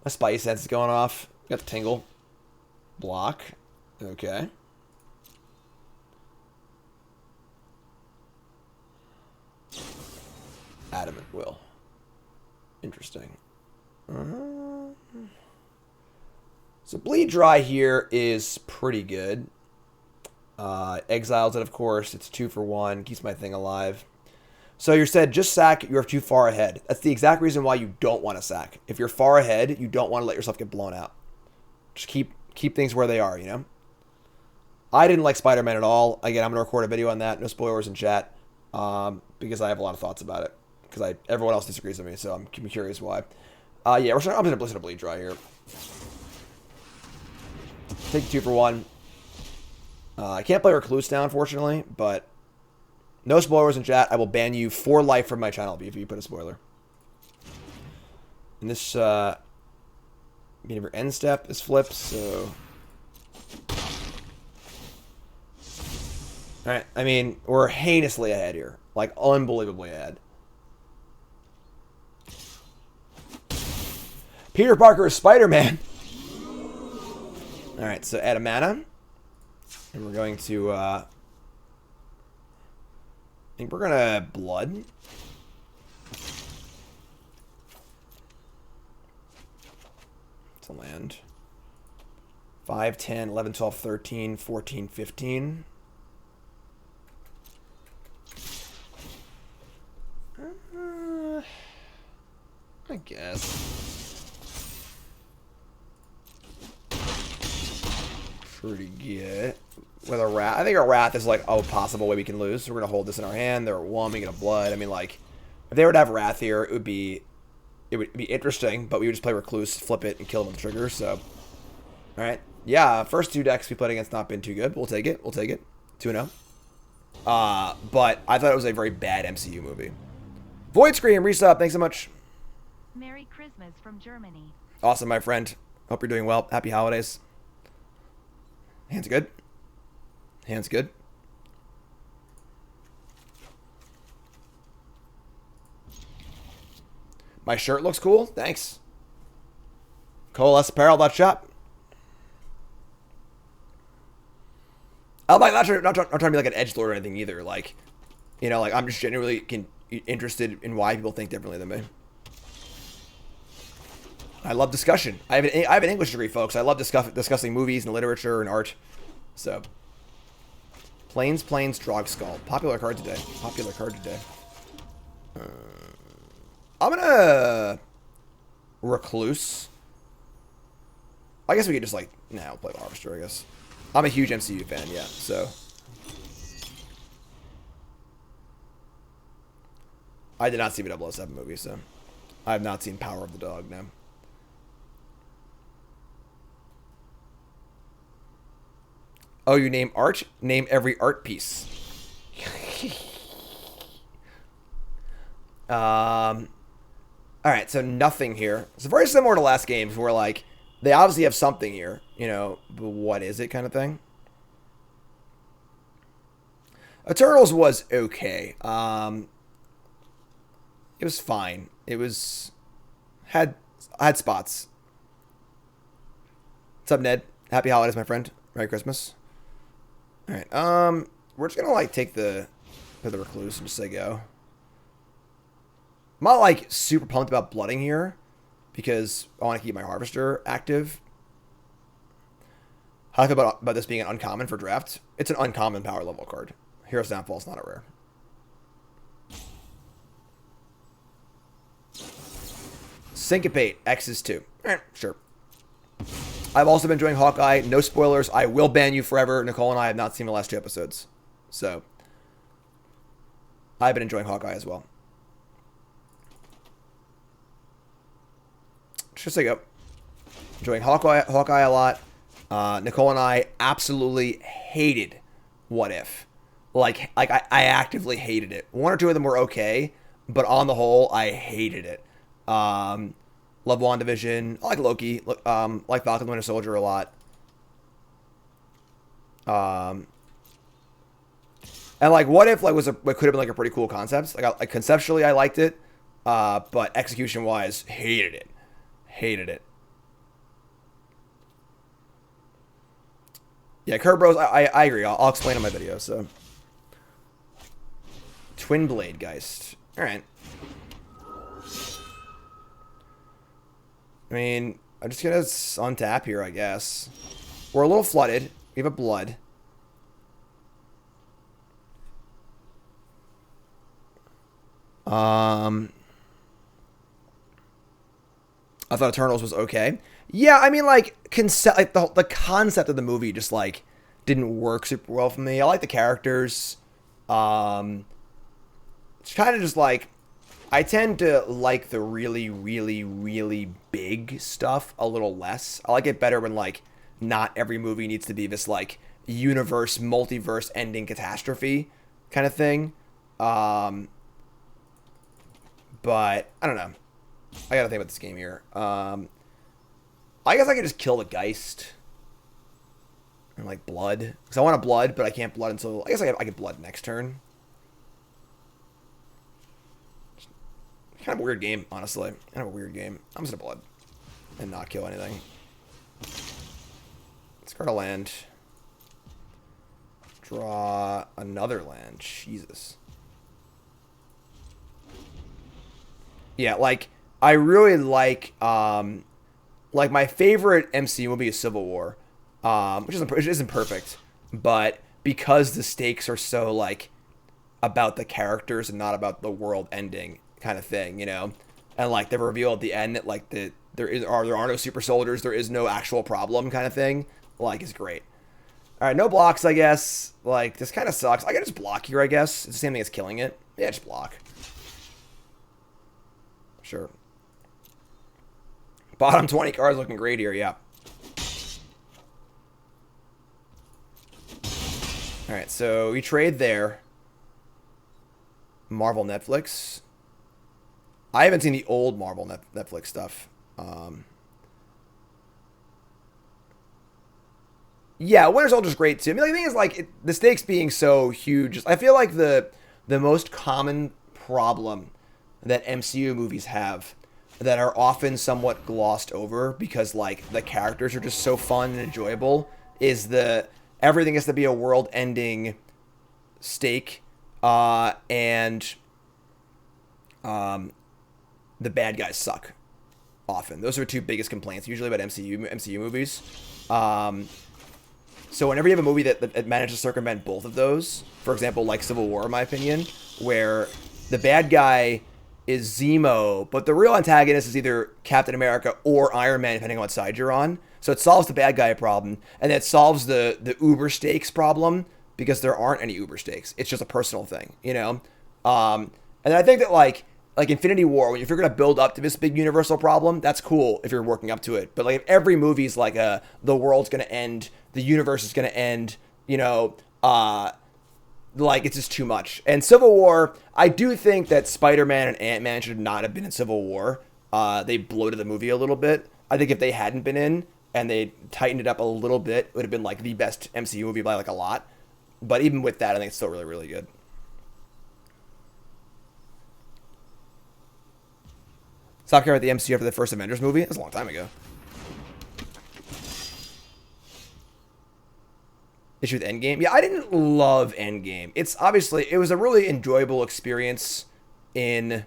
My Spidey sense is going off. Got the tingle. Block. Okay. Adamant Will. Interesting. So Bleed Dry here is pretty good. Exiles it, of course. It's 2 for 1. Keeps my thing alive. So you said just sack. You're too far ahead. That's the exact reason why you don't want to sack. If you're far ahead, you don't want to let yourself get blown out. Just keep things where they are, you know? I didn't like Spider-Man at all. Again, I'm going to record a video on that. No spoilers in chat. Because I have a lot of thoughts about it. Because everyone else disagrees with me, so I'm curious why. Yeah, I'm going to Blizzard a Bleed Dry here. Take 2 for 1. I can't play Recluse now, unfortunately, but no spoilers in chat. I will ban you for life from my channel if you put a spoiler. And this, beginning of your end step is flipped, so... Alright, I mean, we're heinously ahead here. Like, unbelievably ahead. Peter Parker is Spider-Man. Alright, so add a mana. And we're going to, I think we're going to Blood. It's a land. 5, 10, 11, 12, 13, 14, 15. I guess. Pretty good. With a Wrath. I think a Wrath is like a possible way we can lose. So we're going to hold this in our hand. They're 1, we get a Blood. I mean, like, if they were to have Wrath here, it would be interesting, but we would just play Recluse, flip it, and kill them with trigger, so. Alright. Yeah, first 2 decks we played against not been too good. We'll take it. We'll take it. 2-0. But I thought it was a very bad MCU movie. Void Scream, resub. Thanks so much. Merry Christmas from Germany. Awesome, my friend. Hope you're doing well. Happy holidays. Hands good. Hands good. My shirt looks cool. Thanks. CoalesceApparel.shop. I'm like, not trying to be like an edgelord or anything either. Like, you know, like I'm just genuinely interested in why people think differently than me. I love discussion. I have an English degree, folks. I love discussing movies and literature and art. So, Plains, Drogskull. Popular card today. Popular card today. I'm gonna Recluse. I guess we could just like play Harvester. I guess I'm a huge MCU fan. Yeah, so I did not see the 007 movie, so I have not seen Power of the Dog. No. Oh, you name art? Name every art piece. All right, so nothing here. It's very similar to last games where, like, they obviously have something here, but what is it kind of thing? Eternals was okay. It was fine. It was... had spots. What's up, Ned? Happy holidays, my friend. Merry Christmas. All right, we're just gonna, like, take the Recluse and just say go. I'm not, like, super pumped about blooding here because I want to keep my Harvester active. How do I feel about this being an uncommon for draft? It's an uncommon power level card. Hero's Downfall is not a rare. Syncopate, X is 2. Sure. I've also been enjoying Hawkeye. No spoilers. I will ban you forever. Nicole and I have not seen the last 2 episodes. So, I've been enjoying Hawkeye as well. Just say go. Enjoying Hawkeye a lot. Nicole and I absolutely hated What If. Like I actively hated it. 1 or 2 of them were okay, but on the whole, I hated it. Love WandaVision. I like Loki. Like Falcon the Winter Soldier a lot. And like What If like could have been like a pretty cool concept. Like conceptually, I liked it, but execution wise, hated it. Hated it. Yeah, Kurt Bros, I agree. I'll explain in my video, so. Twin Blade Geist. Alright. I mean, I'm just gonna untap here, I guess. We're a little flooded. We have a blood. I thought Eternals was okay. Yeah, I mean, like, the concept of the movie just, like, didn't work super well for me. I like the characters. It's kind of just, like, I tend to like the really, really, really big stuff a little less. I like it better when, like, not every movie needs to be this, like, multiverse ending catastrophe kind of thing. But, I don't know. I gotta think about this game here. I guess I could just kill the Geist. And like blood. Because I want a blood, but I can't blood until... I guess I could blood next turn. Kind of a weird game, honestly. Kind of a weird game. I'm just gonna blood. And not kill anything. Discard a land. Draw another land. Jesus. Yeah, like... I really like my favorite MCU movie is Civil War, which isn't perfect, but because the stakes are so like about the characters and not about the world ending kind of thing, and like the reveal at the end that like there are no super soldiers, there is no actual problem kind of thing, like is great. All right, no blocks, I guess. Like this kind of sucks. I can just block here, I guess. It's the same thing as killing it. Yeah, just block. Sure. Bottom 20 cards looking great here, yeah. Alright, so we trade there. Marvel Netflix. I haven't seen the old Marvel Netflix stuff. Yeah, Winter Soldier's great too. I mean, the thing is, like, the stakes being so huge. I feel like the most common problem that MCU movies have that are often somewhat glossed over because like the characters are just so fun and enjoyable is everything has to be a world-ending stake, and the bad guys suck often. Those are 2 biggest complaints usually about MCU movies. So whenever you have a movie that manages to circumvent both of those, for example, like Civil War, in my opinion, where the bad guy is Zemo, but the real antagonist is either Captain America or Iron Man, depending on what side you're on. So it solves the bad guy problem, and it solves the uber stakes problem because there aren't any uber stakes. It's just a personal thing, And I think that like Infinity War, when if you're gonna build up to this big universal problem, that's cool if you're working up to it. But like if every movie's like the world's gonna end, the universe is gonna end, like it's just too much. And Civil War, I do think that Spider-Man and Ant-Man should not have been in Civil War. They bloated the movie a little bit. I think if they hadn't been in and they tightened it up a little bit, it would have been like the best MCU movie by like a lot. But even with that, I think it's still really, really good. Stop caring about the MCU after the first Avengers movie? That was a long time ago. Issue with Endgame? Yeah, I didn't love Endgame. It's obviously, it was a really enjoyable experience in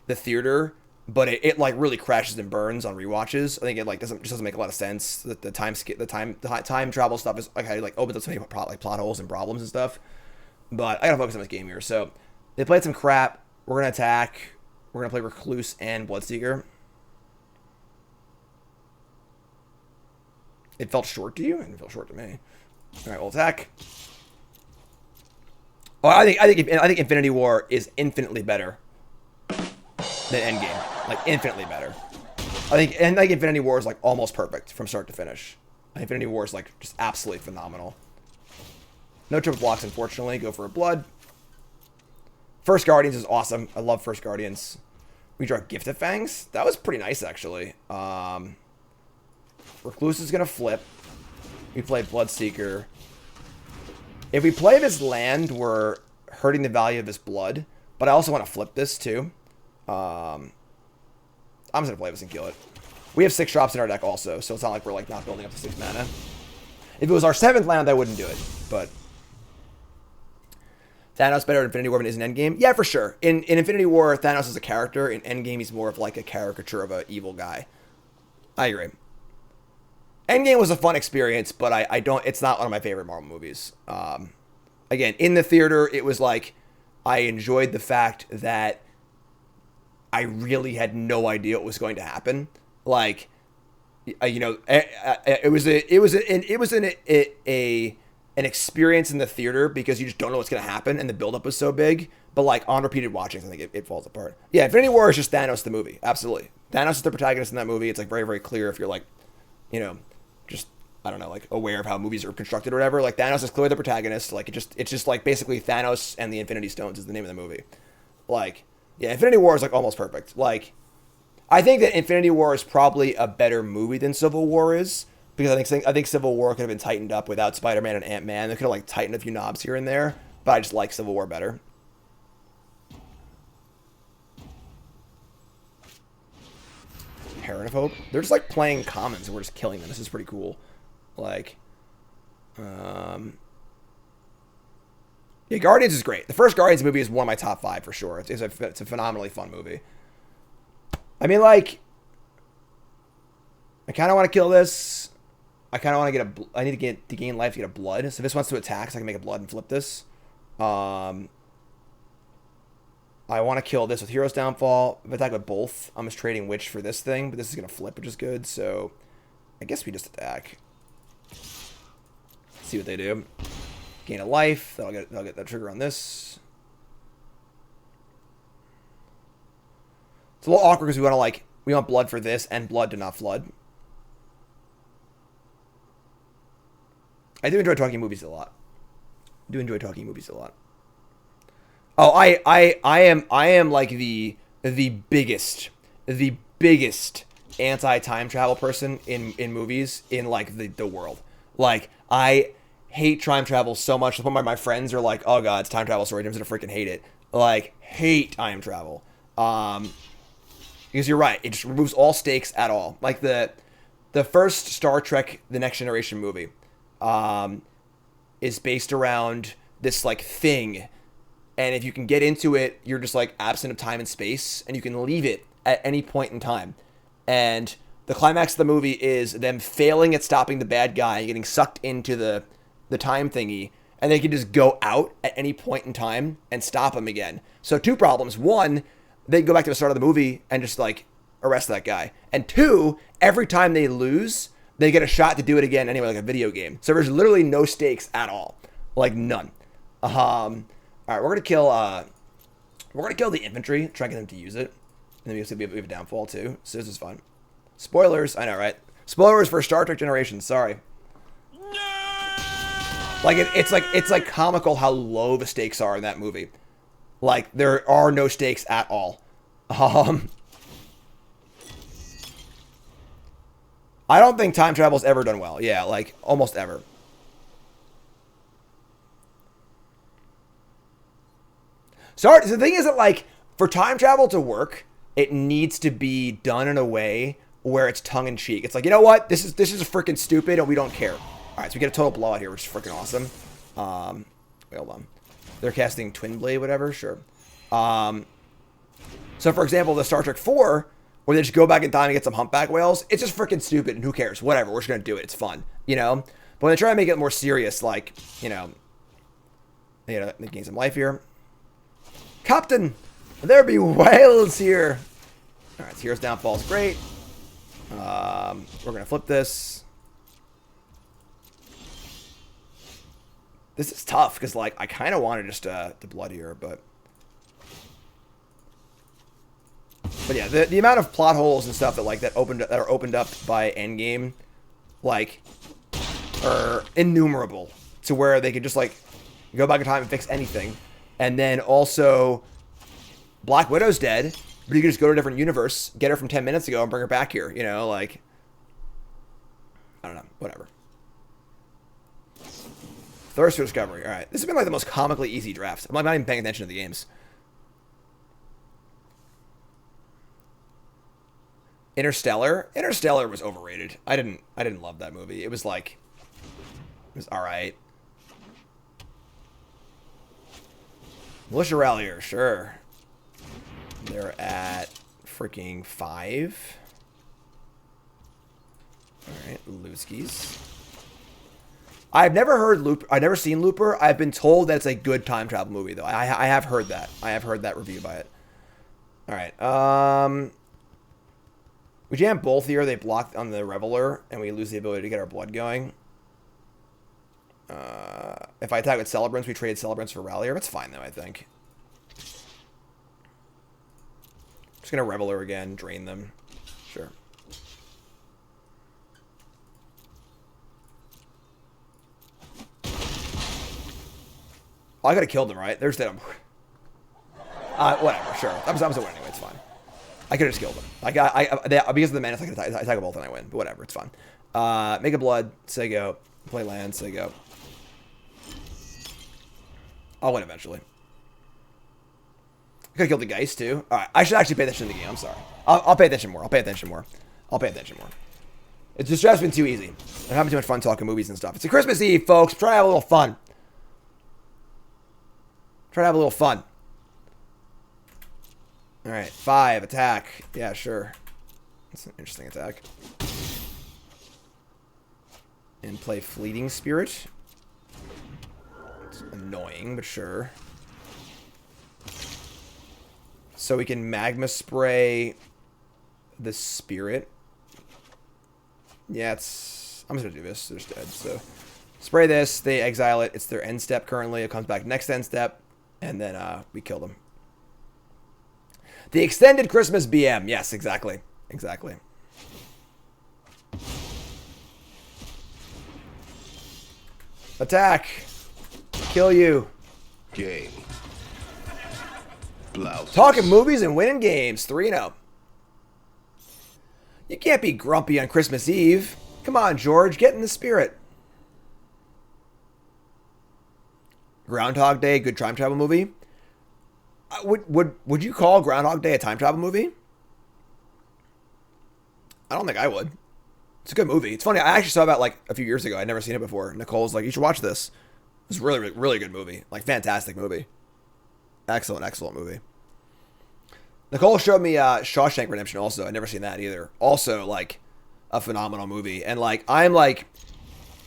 the theater, but it like really crashes and burns on rewatches. I think it like doesn't make a lot of sense. The time travel stuff is like opens up so many plot holes and problems and stuff. But I gotta focus on this game here. So they played some crap. We're gonna attack. We're gonna play Recluse and Bloodseeker. It felt short to you? It felt short to me. All right, we'll attack. Oh, I think Infinity War is infinitely better than Endgame. Like infinitely better. I think Infinity War is like almost perfect from start to finish. Infinity War is like just absolutely phenomenal. No triple blocks, unfortunately. Go for a blood. First Guardians is awesome. I love First Guardians. We draw Gift of Fangs. That was pretty nice, actually. Recluse is going to flip. We play Bloodseeker. If we play this land, we're hurting the value of this blood. But I also want to flip this, too. I'm just going to play this and kill it. We have 6 drops in our deck also, so it's not like we're like not building up to 6 mana. If it was our 7th land, I wouldn't do it. But Thanos better in Infinity War than is in Endgame? Yeah, for sure. In Infinity War, Thanos is a character. In Endgame, he's more of like a caricature of an evil guy. I agree. Endgame was a fun experience, but it's not one of my favorite Marvel movies. Again, in the theater, it was like, I enjoyed the fact that I really had no idea what was going to happen. Like, you know, it was an experience in the theater because you just don't know what's going to happen, and the buildup was so big. But like on repeated watchings, I think it falls apart. Yeah, Infinity War is just Thanos the movie. Absolutely, Thanos is the protagonist in that movie. It's like very, very clear if you're like, you know, just I don't know, like aware of how movies are constructed or whatever. Like Thanos is clearly the protagonist. Like it's just like basically Thanos and the Infinity Stones is the name of the movie. Like, yeah, Infinity War is like almost perfect. Like, I think that Infinity War is probably a better movie than Civil War is, because I think Civil War could have been tightened up without Spider-Man and Ant-Man. They could have like tightened a few knobs here and there, but I just like Civil War better. Heron of Hope. They're just like playing commons and we're just killing them. This is pretty cool. Like, yeah, Guardians is great. The first Guardians movie is one of my top 5 for sure. It's a phenomenally fun movie. I mean, like, I kind of want to kill this. I kind of want to get I need to gain life to get a blood. So if this wants to attack, so I can make a blood and flip this. I want to kill this with Hero's Downfall. If I attack with both, I'm just trading Witch for this thing, but this is going to flip, which is good. So I guess we just attack. See what they do. Gain a life. That'll get that trigger on this. It's a little awkward because we want blood for this and blood to not flood. I do enjoy talking movies a lot. Oh, I am like the biggest anti-time travel person in movies in like the world. Like, I hate time travel so much. Some of my friends are like, oh god, it's time travel story. I'm gonna freaking hate it. Like, hate time travel. Because you're right, it just removes all stakes at all. Like the first Star Trek The Next Generation movie is based around this like thing, and if you can get into it, you're just like absent of time and space, and you can leave it at any point in time. And the climax of the movie is them failing at stopping the bad guy and getting sucked into the time thingy, and they can just go out at any point in time and stop him again. So 2 problems. 1, they go back to the start of the movie and just like arrest that guy. And 2, every time they lose, they get a shot to do it again anyway, like a video game. So there's literally no stakes at all. Like none. All right, we're gonna kill the infantry, try to get them to use it. And then we have a downfall too. So this is fun. Spoilers, I know, right? Spoilers for Star Trek Generations, sorry. Like it's like comical how low the stakes are in that movie. Like there are no stakes at all. I don't think time travel's ever done well. Yeah, like almost ever. So the thing is that like for time travel to work, it needs to be done in a way where it's tongue in cheek. It's like, you know what? This is freaking stupid and we don't care. All right, so we get a total blowout here, which is freaking awesome. Wait, hold on. They're casting Twin Blade, whatever. Sure. So for example, the Star Trek 4, where they just go back in time and get some humpback whales, it's just freaking stupid and who cares? Whatever, we're just gonna do it. It's fun, you know. But when they try to make it more serious, like they gain some life here. Captain, there be whales here. All right, so here's downfall's great. We're gonna flip this. This is tough because like I kind of wanted just to blood here, but yeah, the amount of plot holes and stuff that like that are opened up by Endgame, like, are innumerable to where they could just like go back in time and fix anything, and then also Black Widow's dead, but you can just go to a different universe, get her from 10 minutes ago, and bring her back here. You know, like I don't know, whatever. Thirst for Discovery. All right, this has been like the most comically easy draft. I'm like not even paying attention to the games. Interstellar was overrated. I didn't love that movie. It was like, it was all right. Militia Rallier, sure. They're at freaking 5. All right, Lewski's. I've never heard Looper. I've never seen Looper. I've been told that it's a good time travel movie, though. I have heard that. I have heard that review by it. All right. We jam both here. They block on the Reveler, and we lose the ability to get our blood going. If I attack with Celebrants, we trade Celebrants for Rallier. That's fine, though, I think. Just going to Reveler again, drain them. Sure. Oh, I could have killed them, right? There's them. Whatever, sure. I'm still winning anyway. It's fine. I could have just killed them. Because of the mana, I can attack both and I win. But whatever, it's fine. Make a blood. Say go. Play land. Say go. I'll win eventually. I could have killed the Geist too. All right, I should actually pay attention to the game. I'm sorry. I'll pay attention more. I'll pay attention more. It's just been too easy. I'm having too much fun talking movies and stuff. It's a Christmas Eve, folks. Try to have a little fun. All right, 5 attack. Yeah, sure. That's an interesting attack. And play Fleeting Spirit. It's annoying, but sure. So we can Magma Spray the Spirit. Yeah, I'm just gonna do this. They're just dead. So spray this. They exile it. It's their end step currently. It comes back next end step, and then we kill them. The extended Christmas BM. Yes, exactly. Attack. Kill you. Game. Blouse. Talking movies and winning games. 3-0. You can't be grumpy on Christmas Eve. Come on, George. Get in the spirit. Groundhog Day, good time travel movie. Would you call Groundhog Day a time travel movie? I don't think I would. It's a good movie. It's funny. I actually saw that like a few years ago. I'd never seen it before. Nicole's like, you should watch this. It's a really, really good movie. Like, fantastic movie. Excellent movie. Nicole showed me Shawshank Redemption also. I'd never seen that either. Also, like, a phenomenal movie. And, like, I'm, like,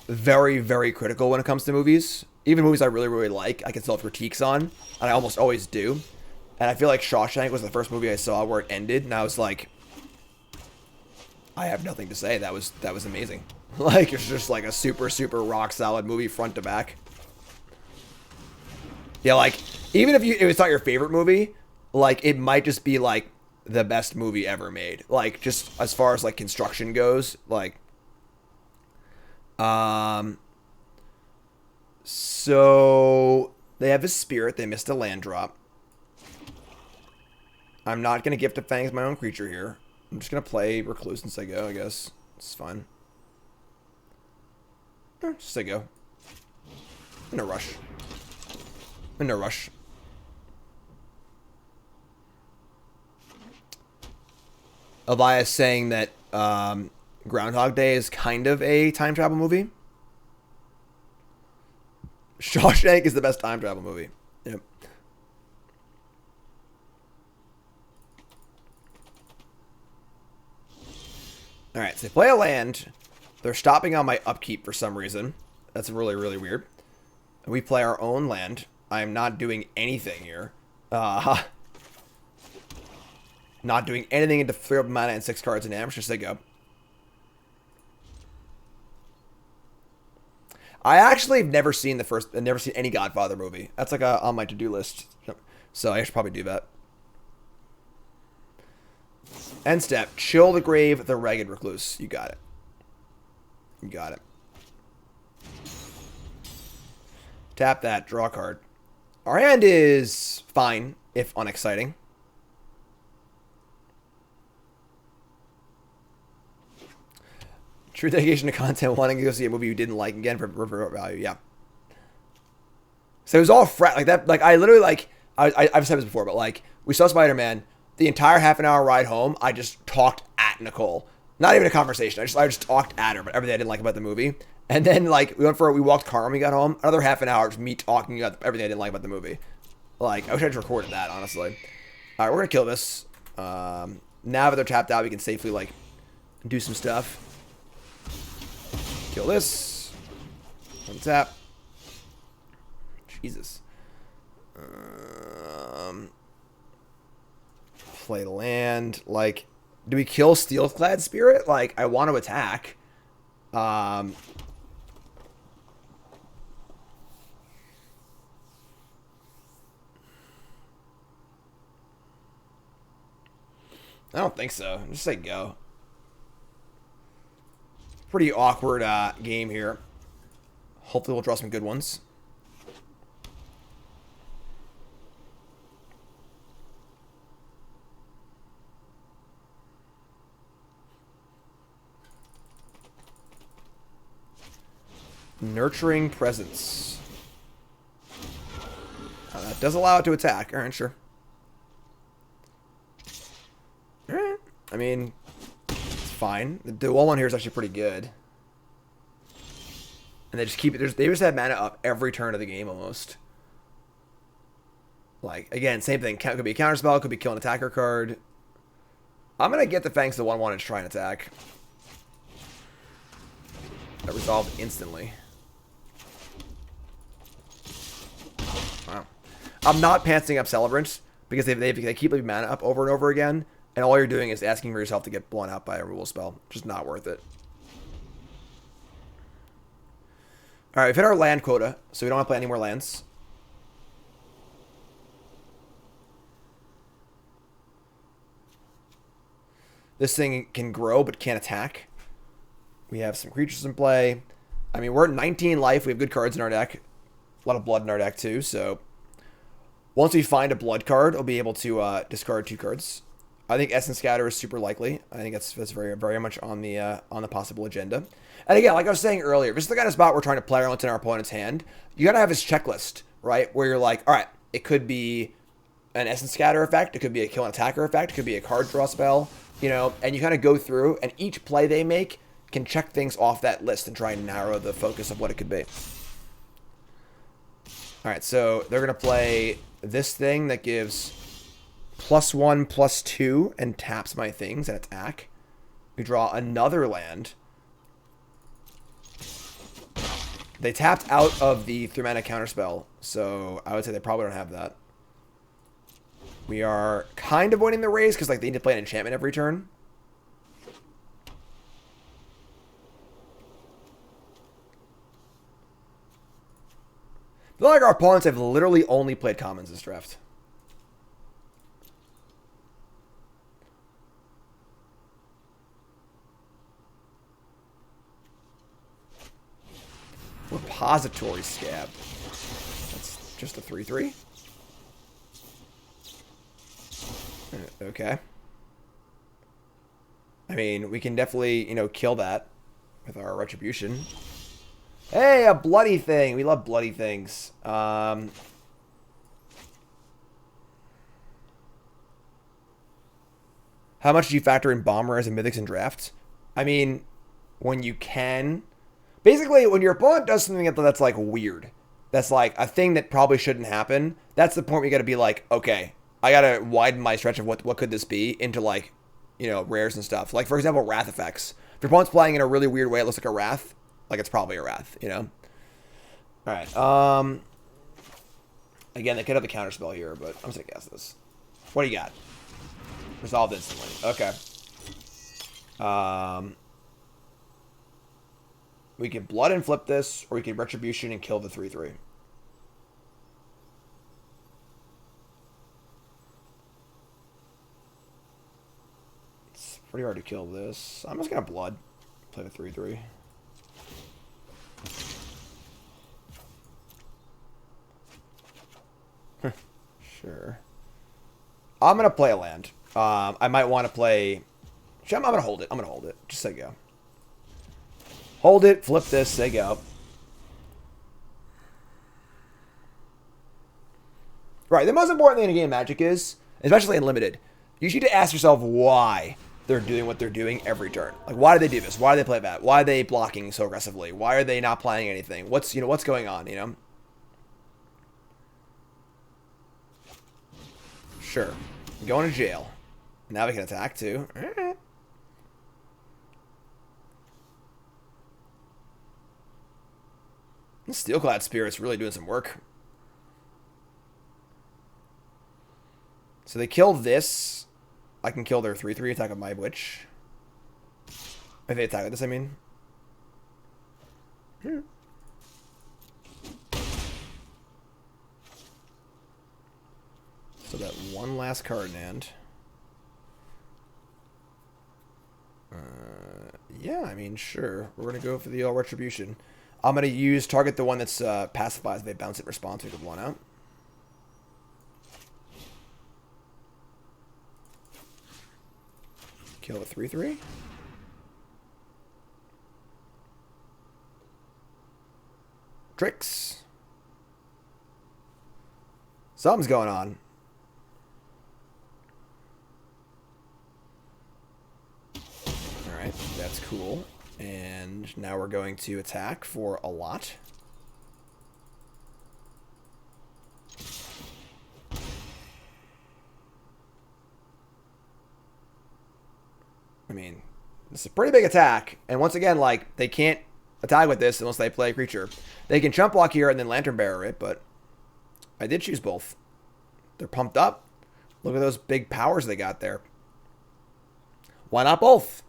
very, very critical when it comes to movies. Even movies I really, really like, I can still have critiques on. And I almost always do. And I feel like Shawshank was the first movie I saw where it ended. And I was like, I have nothing to say. That was amazing. Like, it's just, like, a super, super rock-solid movie front to back. Yeah, like, even if it's not your favorite movie, like, it might just be, like, the best movie ever made. Like, just as far as, like, construction goes, like, So they have a spirit. They missed a land drop. I'm not going to Gift of Fangs my own creature here. I'm just going to play Recluse since I go, I guess. It's fine. Just say go. In a rush. In a rush. Elias saying that Groundhog Day is kind of a time travel movie. Shawshank is the best time travel movie. Yep. Alright, so they play a land. They're stopping on my upkeep for some reason. That's really, really weird. We play our own land. I'm not doing anything here. Not doing anything into 3 up mana and 6 cards in damage. Just say go. I actually have never seen never seen any Godfather movie. That's like on my to-do list. So I should probably do that. End step. Chill the Grave, the Ragged Recluse. You got it. You got it. Tap that. Draw a card. Our hand is fine, if unexciting. True dedication to content, wanting to go see a movie you didn't like again for value. Yeah. So it was all like that. Like I literally I've said this before, but like we saw Spider-Man. The entire half an hour ride home, I just talked at Nicole. Not even a conversation. I just talked at her about everything I didn't like about the movie. And then like we walked car when we got home. Another half an hour just me talking about everything I didn't like about the movie. Like I wish I just recorded that, honestly. All right, we're gonna kill this. Now that they're tapped out, we can safely like do some stuff. Kill this. Untap. Jesus. Play land. Like, do we kill Steelclad Spirit? Like, I want to attack. I don't think so. Just say go. Pretty awkward game here. Hopefully we'll draw some good ones. Nurturing Presence. That does allow it to attack. Alright, sure. Alright. I mean, it's fine. The dual one here is actually pretty good. And they just keep it. They just have mana up every turn of the game almost. Like, again, same thing. Could be a counterspell, could be kill an attacker card. I'm going to get the Fangs to 1/1 and try and attack. That resolved instantly. Wow. I'm not pantsing up Celebrant because they keep leaving mana up over and over again, and all you're doing is asking for yourself to get blown out by a rule spell. Just not worth it. Alright, we've hit our land quota, so we don't want to play any more lands. This thing can grow but can't attack. We have some creatures in play. I mean, we're at 19 life. We have good cards in our deck. A lot of blood in our deck, too. So, once we find a blood card, we'll be able to discard 2 cards. I think Essence Scatter is super likely. I think that's very, very much on the possible agenda. And again, like I was saying earlier, this is the kind of spot we're trying to play what's in our opponent's hand. You got to have this checklist, right? Where you're like, all right, it could be an Essence Scatter effect. It could be a kill an attacker effect. It could be a card draw spell, you know, and you kind of go through, and each play they make can check things off that list and try and narrow the focus of what it could be. All right, so they're going to play this thing that gives +1/+2 and taps my things and attack. We draw another land. They tapped out of the 3-mana counterspell, so I would say they probably don't have that. We are kind of avoiding the raise because like they need to play an enchantment every turn. I feel like our opponents have literally only played commons this draft. We're Depository Scab. That's just a 3/3. Okay. I mean, we can definitely, you know, kill that with our Retribution. Hey, a bloody thing. We love bloody things. How much do you factor in Bombers and Mythics and drafts? I mean, when you can. Basically, when your opponent does something that's like weird, that's like a thing that probably shouldn't happen, that's the point where you got to be like, okay, I got to widen my stretch of what could this be into, like, you know, rares and stuff. Like, for example, Wrath effects. If your opponent's playing in a really weird way, it looks like a Wrath, like it's probably a Wrath, you know? Alright, again, they could have the counter spell here, but I'm just gonna guess this. What do you got? Resolved instantly. Okay. We can Blood and flip this, or we can Retribution and kill the 3/3. It's pretty hard to kill this. I'm just gonna Blood. Play the 3/3. Sure. I'm gonna play a land. I might want to play. I'm gonna hold it. I'm gonna hold it. Just say go. Hold it. Flip this. Say go. Right. The most important thing in a game of Magic is, especially in limited, you need to ask yourself why they're doing what they're doing every turn. Like, why do they do this? Why do they play that? Why are they blocking so aggressively? Why are they not playing anything? What's going on? You know. Sure. Going to jail. Now we can attack too. Alright. Steelclad Spirit's really doing some work. So they kill this. I can kill their 3/3 attack of my witch. If they attack with this, I mean. Yeah. So that one last card in hand. Yeah, I mean, sure. We're going to go for the Retribution. I'm going to target the one that's pacifies. They bounce it, response, we get one out. Kill the 3/3. Tricks. Something's going on. Alright, that's cool. And now we're going to attack for a lot. I mean, this is a pretty big attack. And once again, like, they can't attack with this unless they play a creature. They can chump block here and then Lantern Bearer it, but I did choose both. They're pumped up. Look at those big powers they got there. Why not both?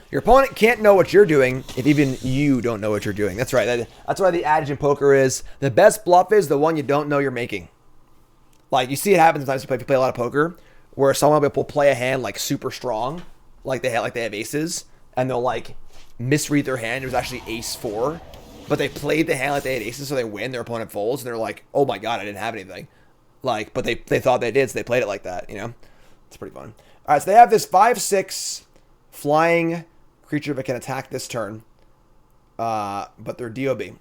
Your opponent can't know what you're doing if even you don't know what you're doing. That's right. That's why the adage in poker is the best bluff is the one you don't know you're making. Like, you see it happen sometimes if you play a lot of poker, where someone will play a hand like super strong, like they have aces, and they'll like misread their hand. It was actually ace-4, but they played the hand like they had aces, so they win. Their opponent folds, and they're like, "Oh my god, I didn't have anything." Like, but they thought they did, so they played it like that. You know, it's pretty fun. All right, so they have this 5/6 flying creature that can attack this turn, but they're DOB,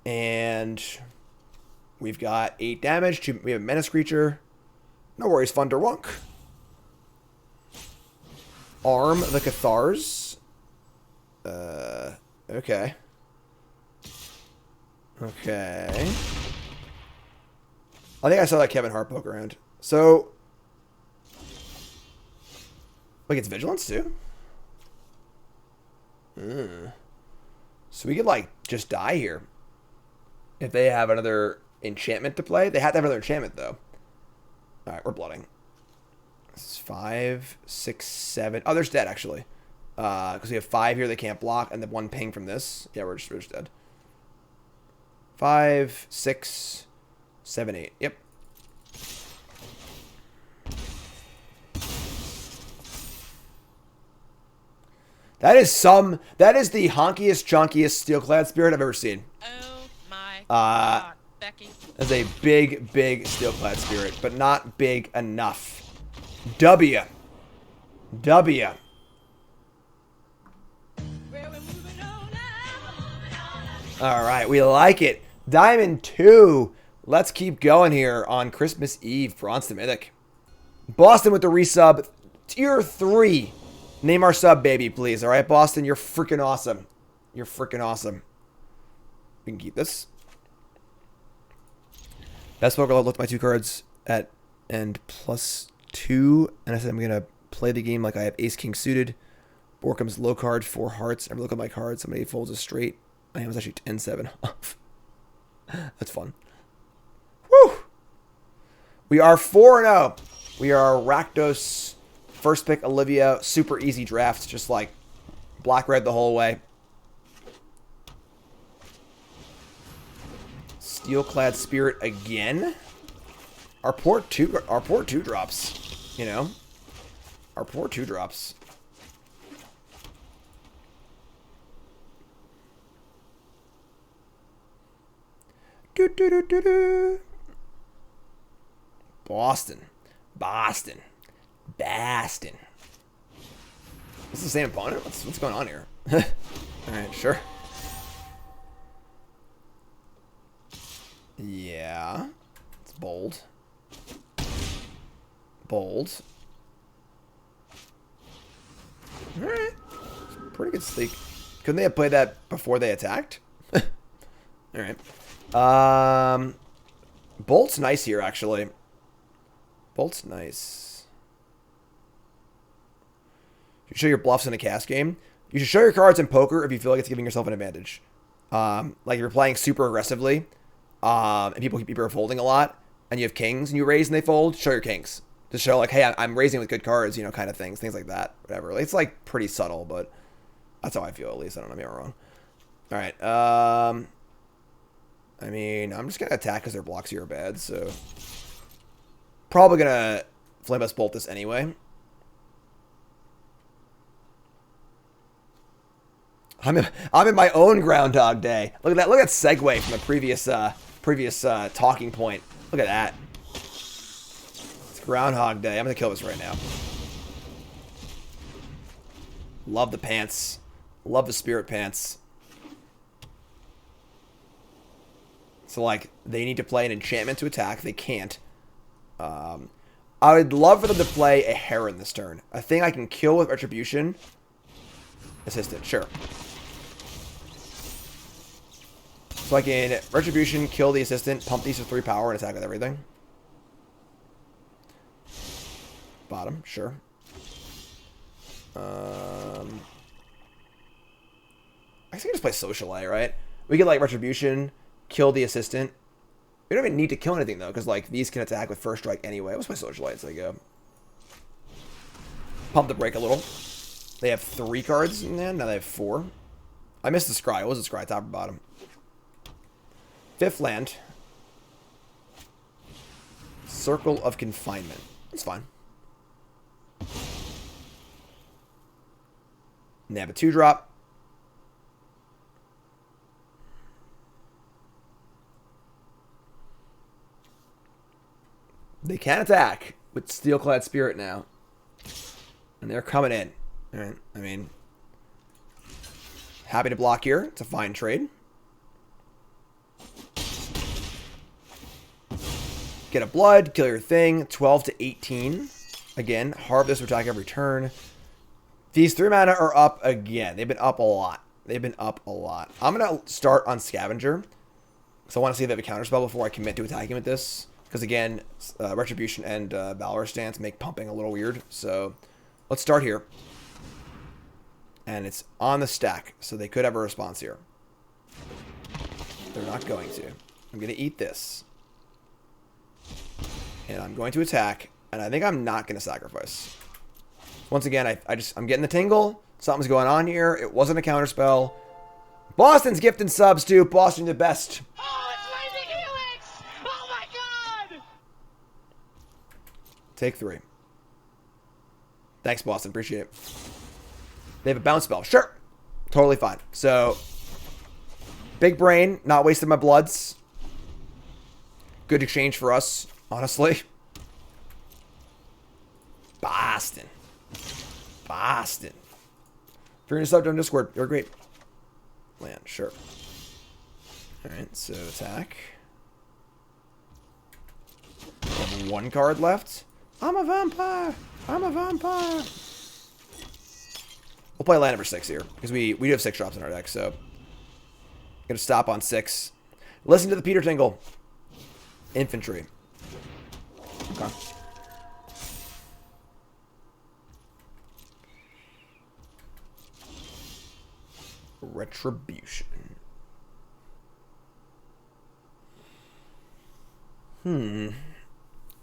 and we've got 8 damage. We have a menace creature. No worries, Thunderwunk. Arm the Cathars. Okay. Okay. I think I saw that Kevin Hart poke around. So, like, it's Vigilance too? So we could, like, just die here. If they have another enchantment to play. They have to have another enchantment, though. Alright, we're blooding. This is 5, 6, 7. Oh, there's dead, actually. Because we have 5 here they can't block, and then 1 ping from this. Yeah, we're just dead. 5, 6, 7, 8. Yep. That is the honkiest, chunkiest Steelclad Spirit I've ever seen. Oh my god, Becky. That's a big, big Steelclad Spirit, but not big enough. W. All right, we like it. Diamond 2. Let's keep going here on Christmas Eve. Bronze to Mythic. Boston with the resub. Tier 3. Name our sub, baby, please. All right, Boston, you're freaking awesome. You're freaking awesome. We can keep this. Best poker I looked at my 2 cards at and +2. And I said I'm going to play the game like I have Ace King suited. Board comes low card, 4 hearts. Every look at my cards, somebody folds a straight. I was actually 10-7 off. That's fun. Woo! We are 4-0. We are Rakdos. First pick, Olivia. Super easy draft. Just like black-red the whole way. Steelclad Spirit again. Our poor two drops. You know? Our poor 2 drops. Boston. Is this the same opponent? What's going on here? Alright, sure. Yeah. It's bold. Alright. Pretty good sleek. Couldn't they have played that before they attacked? Alright. Bolt's nice here, actually. Bolt's nice. You show your bluffs in a cast game. You should show your cards in poker if you feel like it's giving yourself an advantage. Like if you're playing super aggressively, and people are folding a lot, and you have kings and you raise and they fold, show your kings. Just show like, hey, I'm raising with good cards, you know, kind of things like that. Whatever. It's like pretty subtle, but that's how I feel at least. I don't know, maybe I'm wrong. All right. I mean, I'm just going to attack because their blocks here are bad, so... Probably going to Flame Us Bolt this anyway. I'm in my own Groundhog Day. Look at that. Look at that segue from the previous talking point. Look at that. It's Groundhog Day. I'm going to kill this right now. Love the pants. Love the spirit pants. So, like, they need to play an enchantment to attack. They can't. I would love for them to play a Heron this turn. A thing I can kill with Retribution. Assistant, sure. So I can Retribution, kill the Assistant, pump these for 3 power, and attack with everything. Bottom, sure. I guess I can just play Social A, right? We get, like, Retribution... Kill the Assistant. We don't even need to kill anything, though, because, like, these can attack with First Strike anyway. Let's play Socialite, so I go. Pump the break a little. They have 3 cards in there. Now they have 4. I missed the Scry. What was the Scry? Top or bottom? 5th land. Circle of Confinement. That's fine. And they have a 2-drop. They can attack with Steelclad Spirit now. And they're coming in. All right. I mean, happy to block here. It's a fine trade. Get a blood, kill your thing. 12 to 18. Again, harvest or attack every turn. These 3 mana are up again. They've been up a lot. I'm going to start on Scavenger. Because I want to see if they have a counterspell before I commit to attacking with this. Because again, Retribution and Valor Stance make pumping a little weird. So let's start here. And it's on the stack. So they could have a response here. They're not going to. I'm going to eat this. And I'm going to attack. And I think I'm not going to sacrifice. Once again, I'm getting the tingle. Something's going on here. It wasn't a counterspell. Boston's gifting subs too. Boston the best. Oh, it's Lightning Helix! Oh my god! Take 3. Thanks, Boston. Appreciate it. They have a bounce spell. Sure. Totally fine. So, big brain, not wasting my bloods. Good exchange for us, honestly. Boston. Boston. If you're in subbed on Discord, you're great. Land, sure. Alright, so attack. We have 1 card left. I'm a vampire. I'm a vampire. We'll play land number 6 here, because we do have 6 drops in our deck, so. Gonna stop on 6. Listen to the Peter Tingle. Infantry. Okay. Retribution.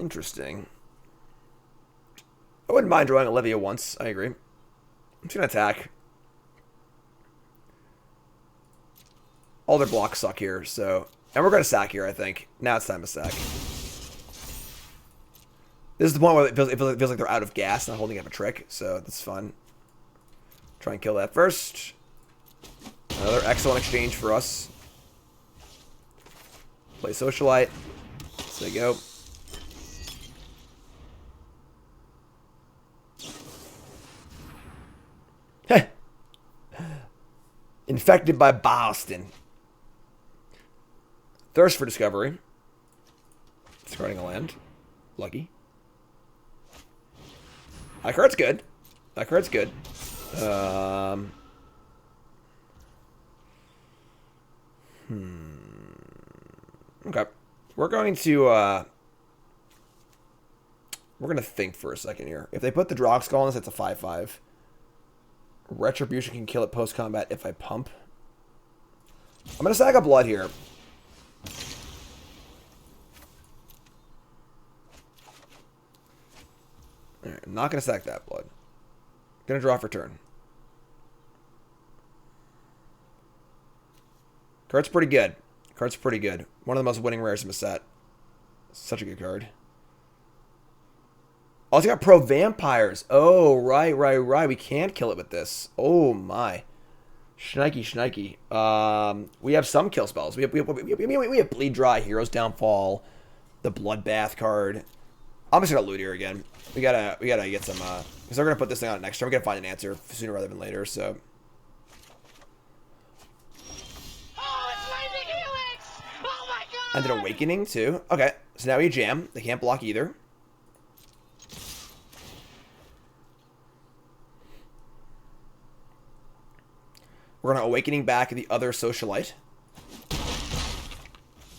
Interesting. I wouldn't mind drawing Olivia once. I agree. I'm just gonna attack. All their blocks suck here, so... And we're gonna sack here, I think. Now it's time to sack. This is the point where it feels like they're out of gas, not holding up a trick, so that's fun. Try and kill that first. Another excellent exchange for us. Play Socialite. So there you go. Heh. Infected by Boston. Thirst for Discovery. Discarding a land. Lucky. That card's good. That card's good. Okay. We're going to think for a second here. If they put the Drox Skull on this, it's a 5/5. Retribution can kill it post-combat if I pump. I'm going to sack a blood here. Alright, I'm not going to sack that blood. Going to draw for turn. Card's pretty good. Card's pretty good. One of the most winning rares in the set. Such a good card. Also got Pro Vampires. Oh, right. We can't kill it with this. Oh, my. Shnikey. We have some kill spells. We have Bleed Dry, Hero's Downfall, the Bloodbath card. I'm just gonna loot here again. We gotta get some, because they're gonna put this thing on next turn. We gotta find an answer sooner rather than later, so. Oh, it's Lightning Helix! Oh my god! And an Awakening, too. Okay, so now we jam. They can't block either. We're going to Awakening back the other Socialite.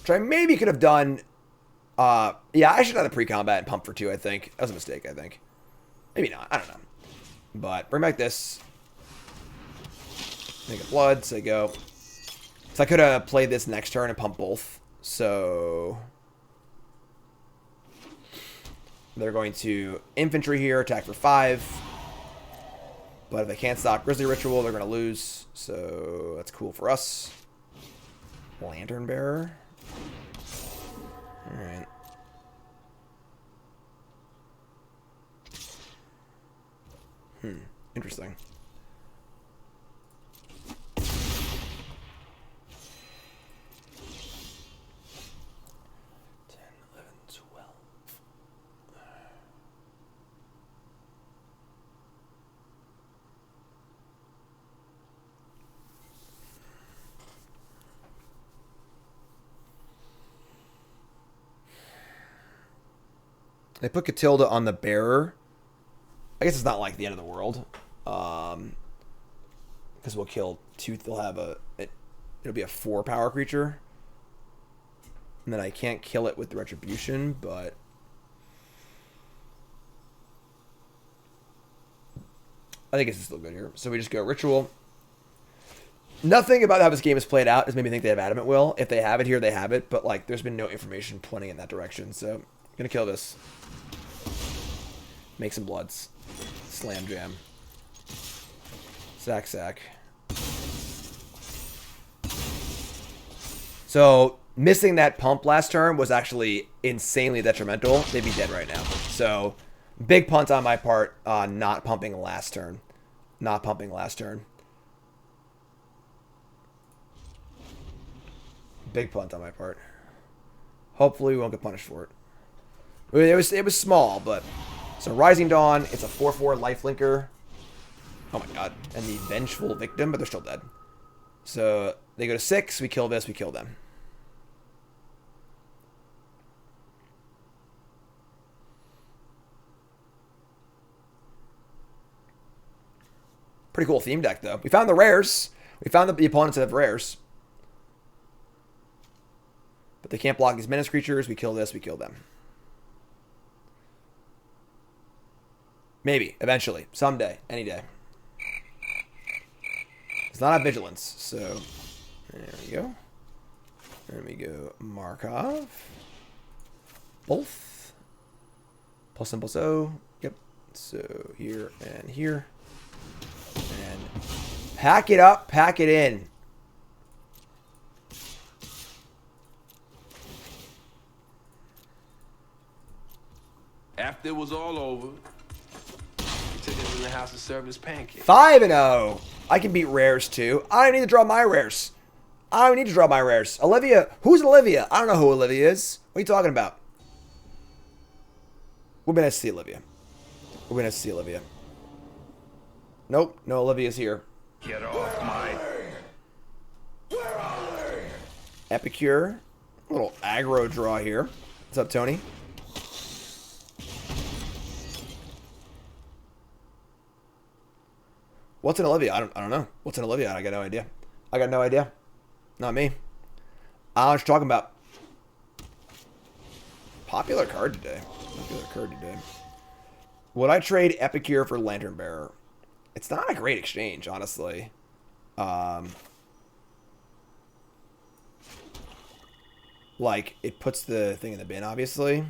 Which I maybe could have done... yeah, I should have done the pre-combat and pump for 2, I think. That was a mistake, I think. Maybe not. I don't know. But bring back this. Make it blood, so go. So I could have played this next turn and pump both. So... They're going to infantry here, attack for 5. But if they can't stop Grizzly Ritual, they're going to lose. So that's cool for us. Lantern Bearer. Alright. Interesting. They put Catilda on the Bearer. I guess it's not like the end of the world. Because we'll kill 2. They'll have it'll be a 4 power creature. And then I can't kill it with the Retribution, but... I think it's still good here. So we just go Ritual. Nothing about how this game is played out has made me think they have Adamant Will. If they have it here, they have it. But, like, there's been no information pointing in that direction. So, I'm going to kill this. Make some bloods. Slam jam. Sack. So, missing that pump last turn was actually insanely detrimental. They'd be dead right now. So, big punt on my part on not pumping last turn. not pumping last turn. Big punt on my part. Hopefully we won't get punished for it. I mean, it was small, but so Rising Dawn, it's a 4/4 lifelinker. Oh my god. And the Vengeful Victim, but they're still dead. So they go to 6, we kill this, we kill them. Pretty cool theme deck, though. We found the rares. We found the opponents that have rares. But they can't block these menace creatures. We kill this, we kill them. Maybe, eventually, someday, any day. It's not have vigilance, so there we go. There we go. Markov. Both. Plus and plus O. Yep. So here and here. And pack it up, pack it in. After it was all over, he took it in the house to serve his pancakes. 5-0. I can beat rares too. I don't need to draw my rares. I don't need to draw my rares. Olivia. Who's Olivia? I don't know who Olivia is. What are you talking about? We've been to see Olivia. We're going to see Olivia. Nope. No Olivia's here. Get off my... Epicure. A little aggro draw here. What's up, Tony? What's an Olivia? I don't know. What's an Olivia? I got no idea. I got no idea. Not me. I don't know what you're talking about. Popular card today. Popular card today. Would I trade Epicure for Lantern Bearer? It's not a great exchange, honestly. Like, it puts the thing in the bin, obviously.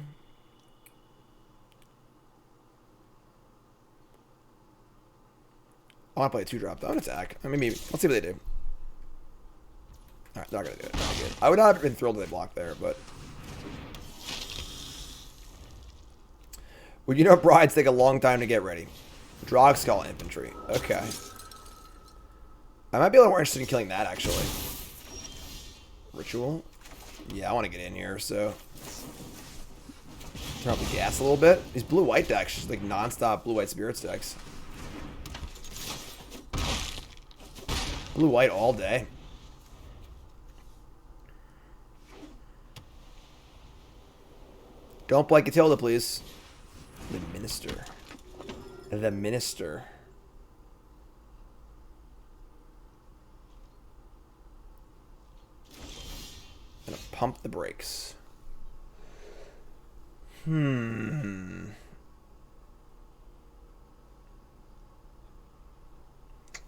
I want to play a 2-drop, though. I'm going to attack. I mean, maybe. Let's see what they do. Alright, they're not going to do it. Not good. I would not have been thrilled if they blocked there, but... Well, you know brides take a long time to get ready. Drog Skull Infantry. Okay. I might be a little more interested in killing that, actually. Ritual. Yeah, I want to get in here, so... Turn up the gas a little bit. These blue-white decks, just like non-stop blue-white spirits decks. Blue-white all day. Don't play Catilda, please. The Minister. The Minister. Gonna pump the brakes.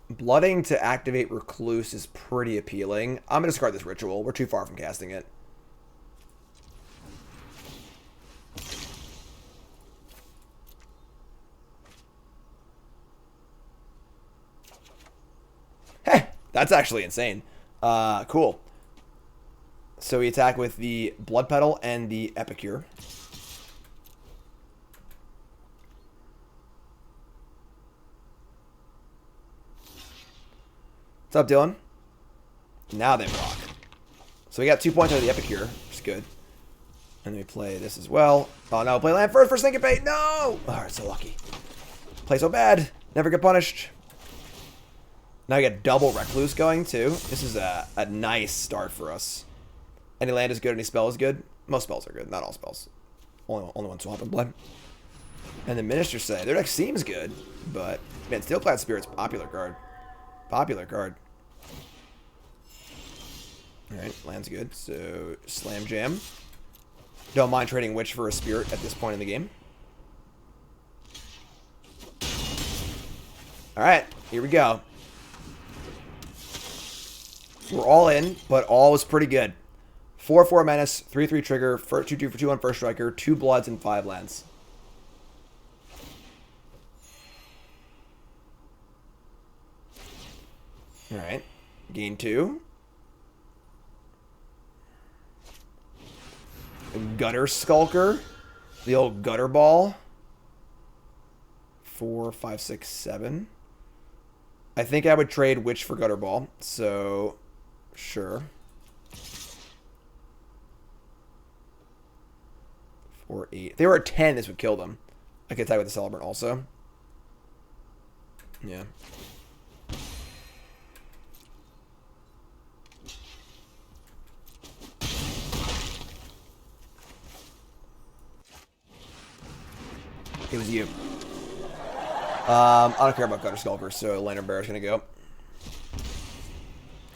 Blooding to activate Recluse is pretty appealing. I'm gonna discard this ritual. We're too far from casting it. Hey, that's actually insane. Cool. So we attack with the Blood Petal and the Epicure. What's up, Dylan? Now they block. So we got 2 points out of the Epicure, which is good. And then we play this as well. Oh no, play land first for Syncopate. No! Oh, we're so lucky. Play so bad. Never get punished. Now we get double Recluse going too. This is a nice start for us. Any land is good, any spell is good. Most spells are good, not all spells. Only one Swamp and Blood. And the Minister say, their deck seems good, but man, Steelclad Spirit's popular card. Popular card. Alright, land's good. So, Slam Jam. Don't mind trading Witch for a Spirit at this point in the game. Alright, here we go. We're all in, but all was pretty good. 4/4 Menace, 3/3 Trigger, 2/2 for 2 on First Striker, 2 Bloods, and 5 lands. Alright. Gain 2. Gutter Skulker. The old Gutter Ball. 4, 5, 6, 7. I think I would trade Witch for Gutter Ball. So, sure. 4, 8. If they were at 10, this would kill them. I could attack with the Celebrant also. Yeah. It was you. I don't care about Gutter Skulker, so Lantern Bearer's gonna go.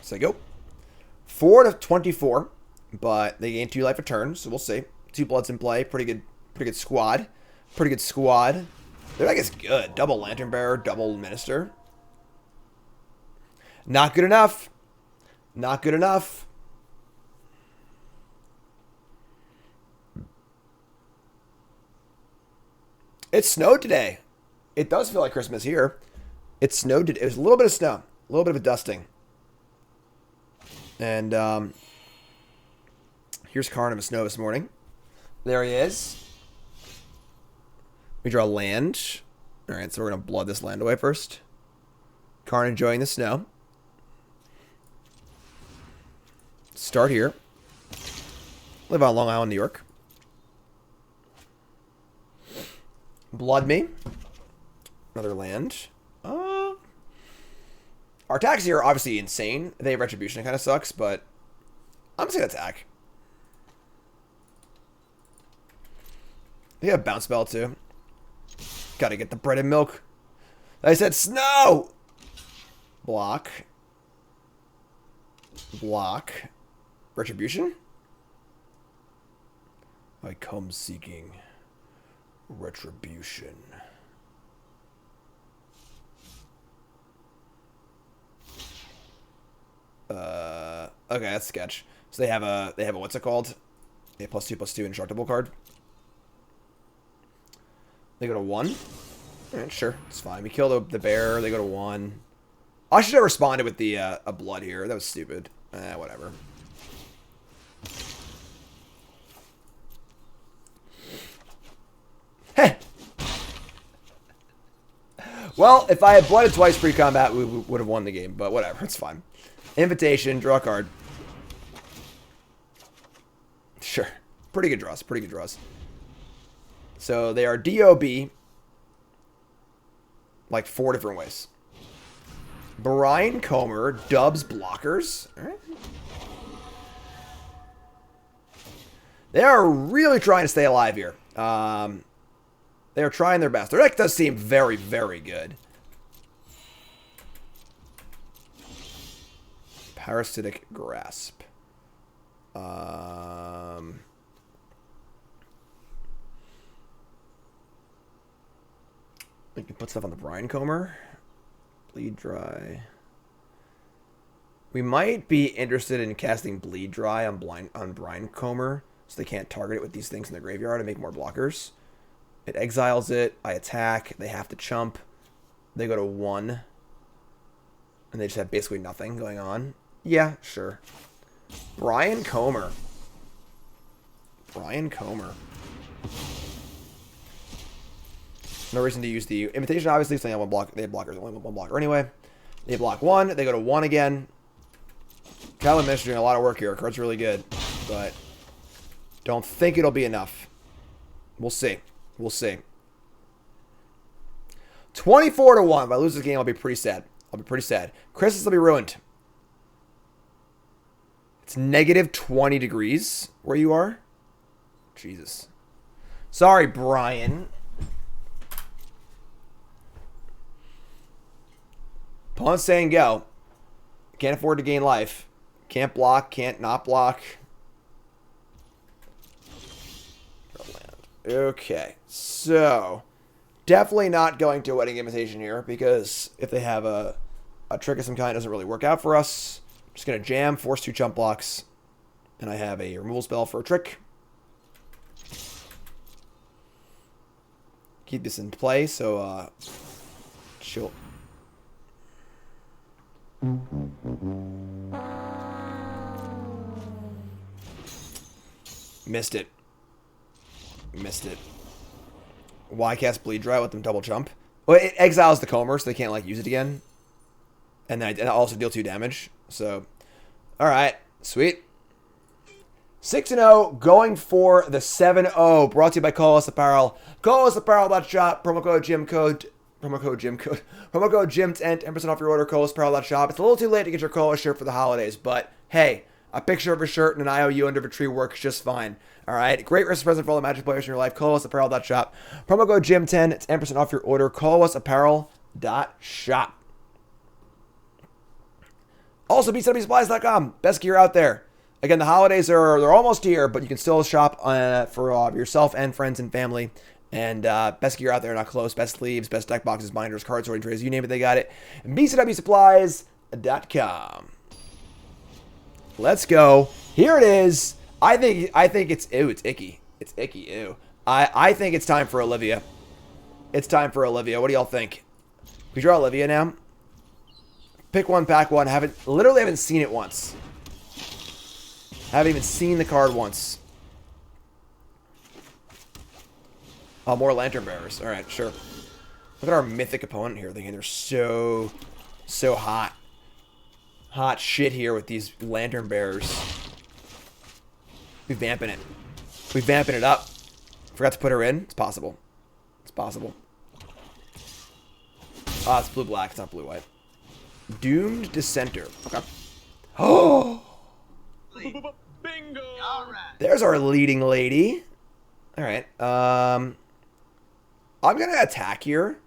So go. 4 to 24, but they gain 2 life a turn, so we'll see. 2 bloods in play. Pretty good squad. Pretty good squad. Their deck is good. Double Lantern Bearer, double Minister. Not good enough. Not good enough. It snowed today. It does feel like Christmas here. It snowed. It was a little bit of snow. A little bit of a dusting. And here's Karn of a snow this morning. There he is. We draw land. Alright, so we're going to blood this land away first. Karn enjoying the snow. Start here. Live on Long Island, New York. Blood me. Another land. Our attacks here are obviously insane. They have Retribution. It kind of sucks, but I'm just going to attack. They have Bounce Spell, too. Gotta get the bread and milk. I said snow! Block. Block. Retribution? I come seeking retribution. Okay, that's sketch. So they have a what's it called? A +2/+2 indestructible card. They go to 1. Alright, sure. It's fine. We kill the bear. They go to 1. I should have responded with the a blood here. That was stupid. Whatever. Hey! Well, if I had blooded twice pre-combat, we would have won the game. But whatever. It's fine. Invitation. Draw a card. Sure. Pretty good draws. Pretty good draws. So they are DOB like 4 different ways. Brian Comer dubs blockers. All right. They are really trying to stay alive here. They are trying their best. Their deck does seem very, very good. Parasitic Grasp. We can put stuff on the Brian Comer. Bleed Dry. We might be interested in casting Bleed Dry on Brian Comer, so they can't target it with these things in the graveyard and make more blockers. It exiles it. I attack. They have to chump. They go to 1. And they just have basically nothing going on. Yeah, sure. Brian Comer. Brian Comer. No reason to use the Invitation, obviously, so they have one block. They have blockers. Only one blocker anyway. They block 1. They go to 1 again. Calvin Minister doing a lot of work here. Card's really good. But don't think it'll be enough. We'll see. We'll see. 24 to 1. If I lose this game, I'll be pretty sad. I'll be pretty sad. Christmas will be ruined. It's negative 20 degrees where you are. Jesus. Sorry, Brian. Opponent's saying go. Can't afford to gain life. Can't block. Can't not block. Okay. So, definitely not going to a Wedding Invitation here, because if they have a trick of some kind, it doesn't really work out for us. Just going to jam, force 2 chump blocks, and I have a removal spell for a trick. Keep this in play, so chill. Missed it. Missed it. Why cast Bleed Dry? Let them double jump. Well, it exiles the Comer, so they can't like use it again. And then I also deal 2 damage. So, all right. Sweet. 6-0, going for the 7-0. Brought to you by Colas Apparel. ColasApparel.shop. Promo code GYM10. Promo code GYM10. 10% off your order. ColasApparel.shop. It's a little too late to get your Colas shirt for the holidays, but hey, a picture of a shirt and an IOU under a tree works just fine. All right, great Christmas present for all the Magic players in your life. ColasApparel.shop. Promo code GYM10. It's 10% off your order. ColasApparel.shop. Also, BCWSupplies.com. Best gear out there. Again, the holidays they're almost here, but you can still shop for yourself and friends and family. And best gear out there, not close. Best sleeves, best deck boxes, binders, card sorting trays, you name it, they got it. BCWSupplies.com. Let's go. Here it is. I think it's it's icky. It's icky. Ew. I think it's time for Olivia. It's time for Olivia. What do y'all think? We draw Olivia now. Pick one, pack one. Literally haven't seen it once. Haven't even seen the card once. Oh, more Lantern Bearers. All right, sure. Look at our Mythic opponent here. Thinking they're so hot. Hot shit here with these Lantern Bearers. We vamping it. We vamping it up. Forgot to put her in. It's possible. It's possible. Ah, it's blue-black. It's not blue-white. Doomed Dissenter. Okay. Oh! Bingo! There's our leading lady. All right. I'm going to attack here.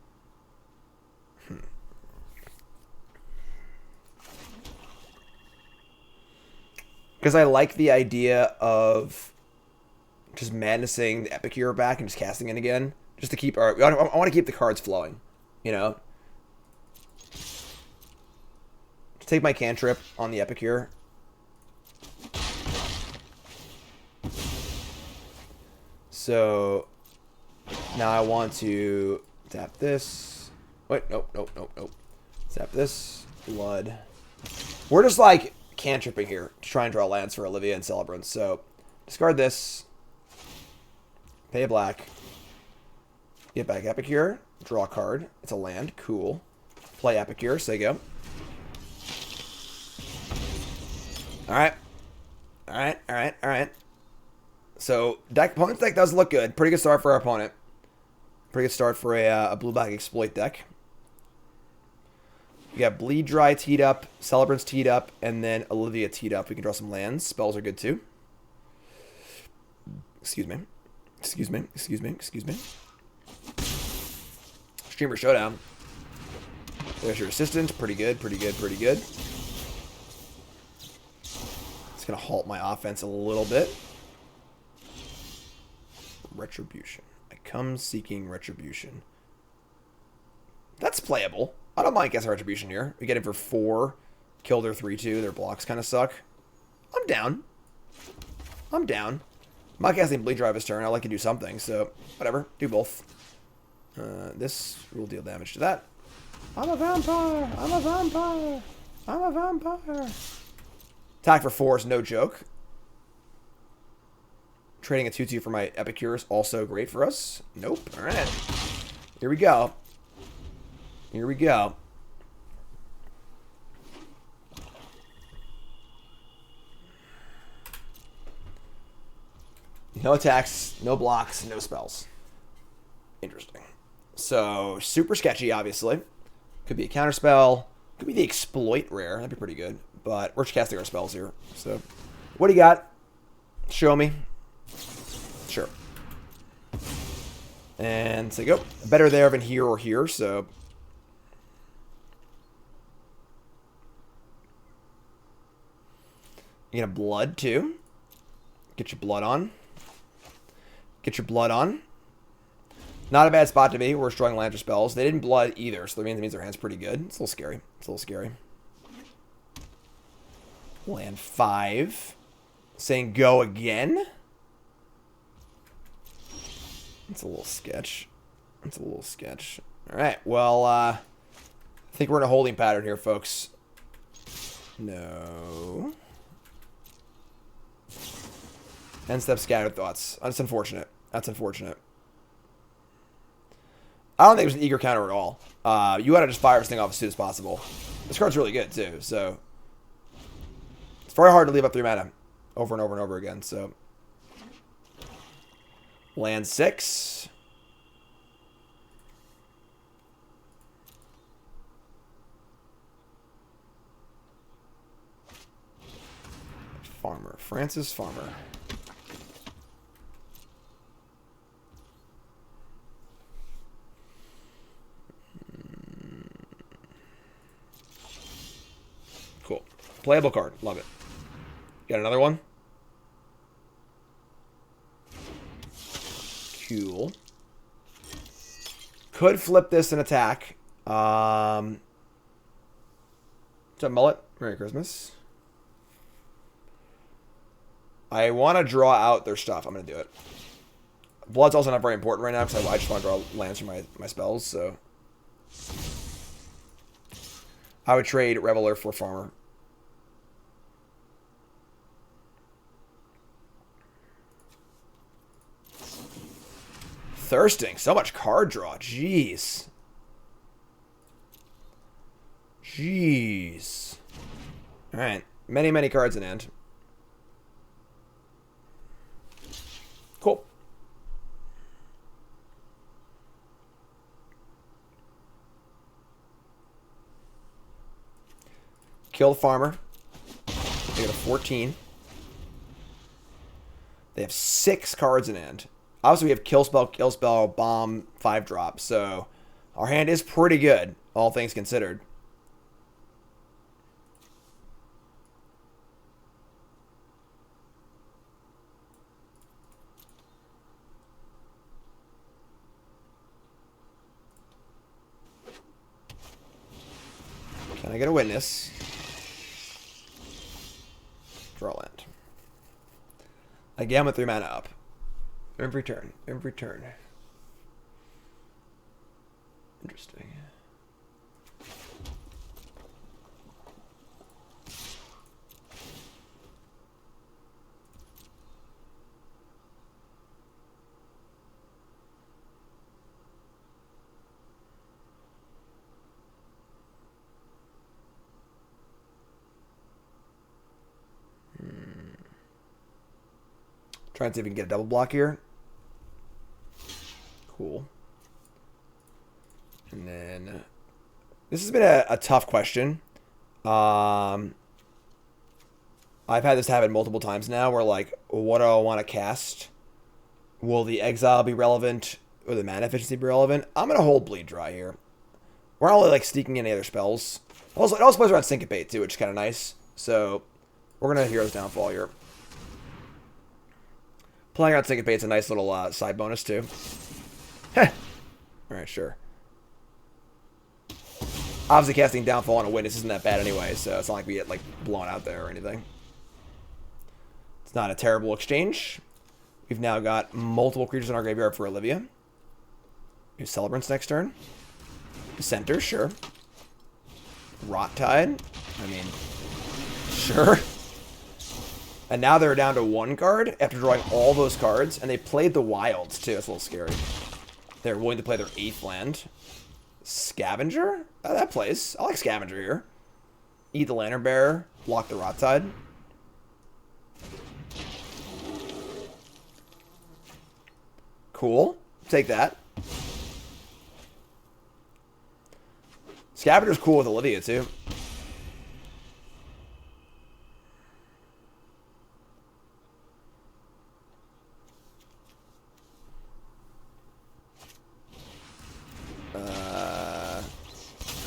Because I like the idea of just madnessing the Epicure back and just casting it again. Just to keep our... I want to keep the cards flowing. You know? Take my cantrip on the Epicure. So now I want to tap this. Wait, nope. Tap this. Blood. We're just like cantripping here to try and draw lands for Olivia and Celebrants. So discard this. Pay a black. Get back Epicure. Draw a card. It's a land. Cool. Play Epicure. So you go. Alright. So, opponent's deck does look good. Pretty good start for our opponent. Pretty good start for a blue-black exploit deck. We got Bleed Dry teed up, Celebrants teed up, and then Olivia teed up. We can draw some lands. Spells are good too. Excuse me. Streamer Showdown. There's your assistant. Pretty good. Gonna halt my offense a little bit. Retribution. I come seeking retribution. That's playable. I don't mind casting retribution here. We get it for 4. Kill their 3/2. Their blocks kind of suck. I'm down. I'm not casting Bleed Drive this turn. I like to do something, so whatever. Do both. This will deal damage to that. I'm a vampire. Attack for 4 is no joke. Trading a 2/2 for my Epicure is also great for us. Nope. All right. Here we go. No attacks, no blocks, no spells. Interesting. So, super sketchy, obviously. Could be a counterspell. Could be the exploit rare. That'd be pretty good. But we're just casting our spells here. So, what do you got? Show me. Sure. And so go. Better there than here or here, so. You get a blood too. Get your blood on. Not a bad spot to be. We're destroying lands or spells. They didn't blood either, so that means their hand's pretty good. It's a little scary. Land 5. Saying go again. It's a little sketch. Alright, well, I think we're in a holding pattern here, folks. No. End step scattered thoughts. That's unfortunate. I don't think it was an eager counter at all. You gotta just fire this thing off as soon as possible. This card's really good too, so it's very hard to leave up 3 mana over and over and over again. So land 6. Farmer, Francis Farmer. Cool. Playable card. Love it. Got another one? Cool. Could flip this and attack. What's up, Mullet? Merry Christmas. I want to draw out their stuff. I'm going to do it. Blood's also not very important right now because I just want to draw lands from my spells, so... I would trade Reveler for Farmer. Thirsting. So much card draw. Jeez. Jeez. Alright. Many, many cards in hand. Cool. Kill the farmer. They get a 14. They have 6 cards in hand. Obviously, we have kill spell, bomb, 5-drop. So our hand is pretty good, all things considered. Can I get a witness? Draw land. Again with 3 mana up. Every turn. Every turn. Interesting. Trying to see if we can get a double block here. Cool. And then this has been a tough question. I've had this happen multiple times now where, like, what do I want to cast? Will the exile be relevant? Or the mana efficiency be relevant? I'm going to hold Bleed Dry here. We're not really, like, sneaking any other spells. Also, it also plays around Syncopate, too, which is kind of nice. So, we're going to Hero's Downfall here. Playing around Syncopate's a nice little side bonus, too. Heh. Alright, sure. Obviously, casting Downfall on a Witness isn't that bad anyway, so it's not like we get, like, blown out there or anything. It's not a terrible exchange. We've now got multiple creatures in our graveyard for Olivia. We have Celebrants next turn. Dissenter, sure. Rot Tide. I mean, sure. And now they're down to 1 card after drawing all those cards. And they played the Wilds, too. That's a little scary. They're willing to play their 8th land. Scavenger? Oh, that plays. I like Scavenger here. Eat the Lantern Bearer. Block the Rot Tide. Cool. Take that. Scavenger's cool with Olivia, too.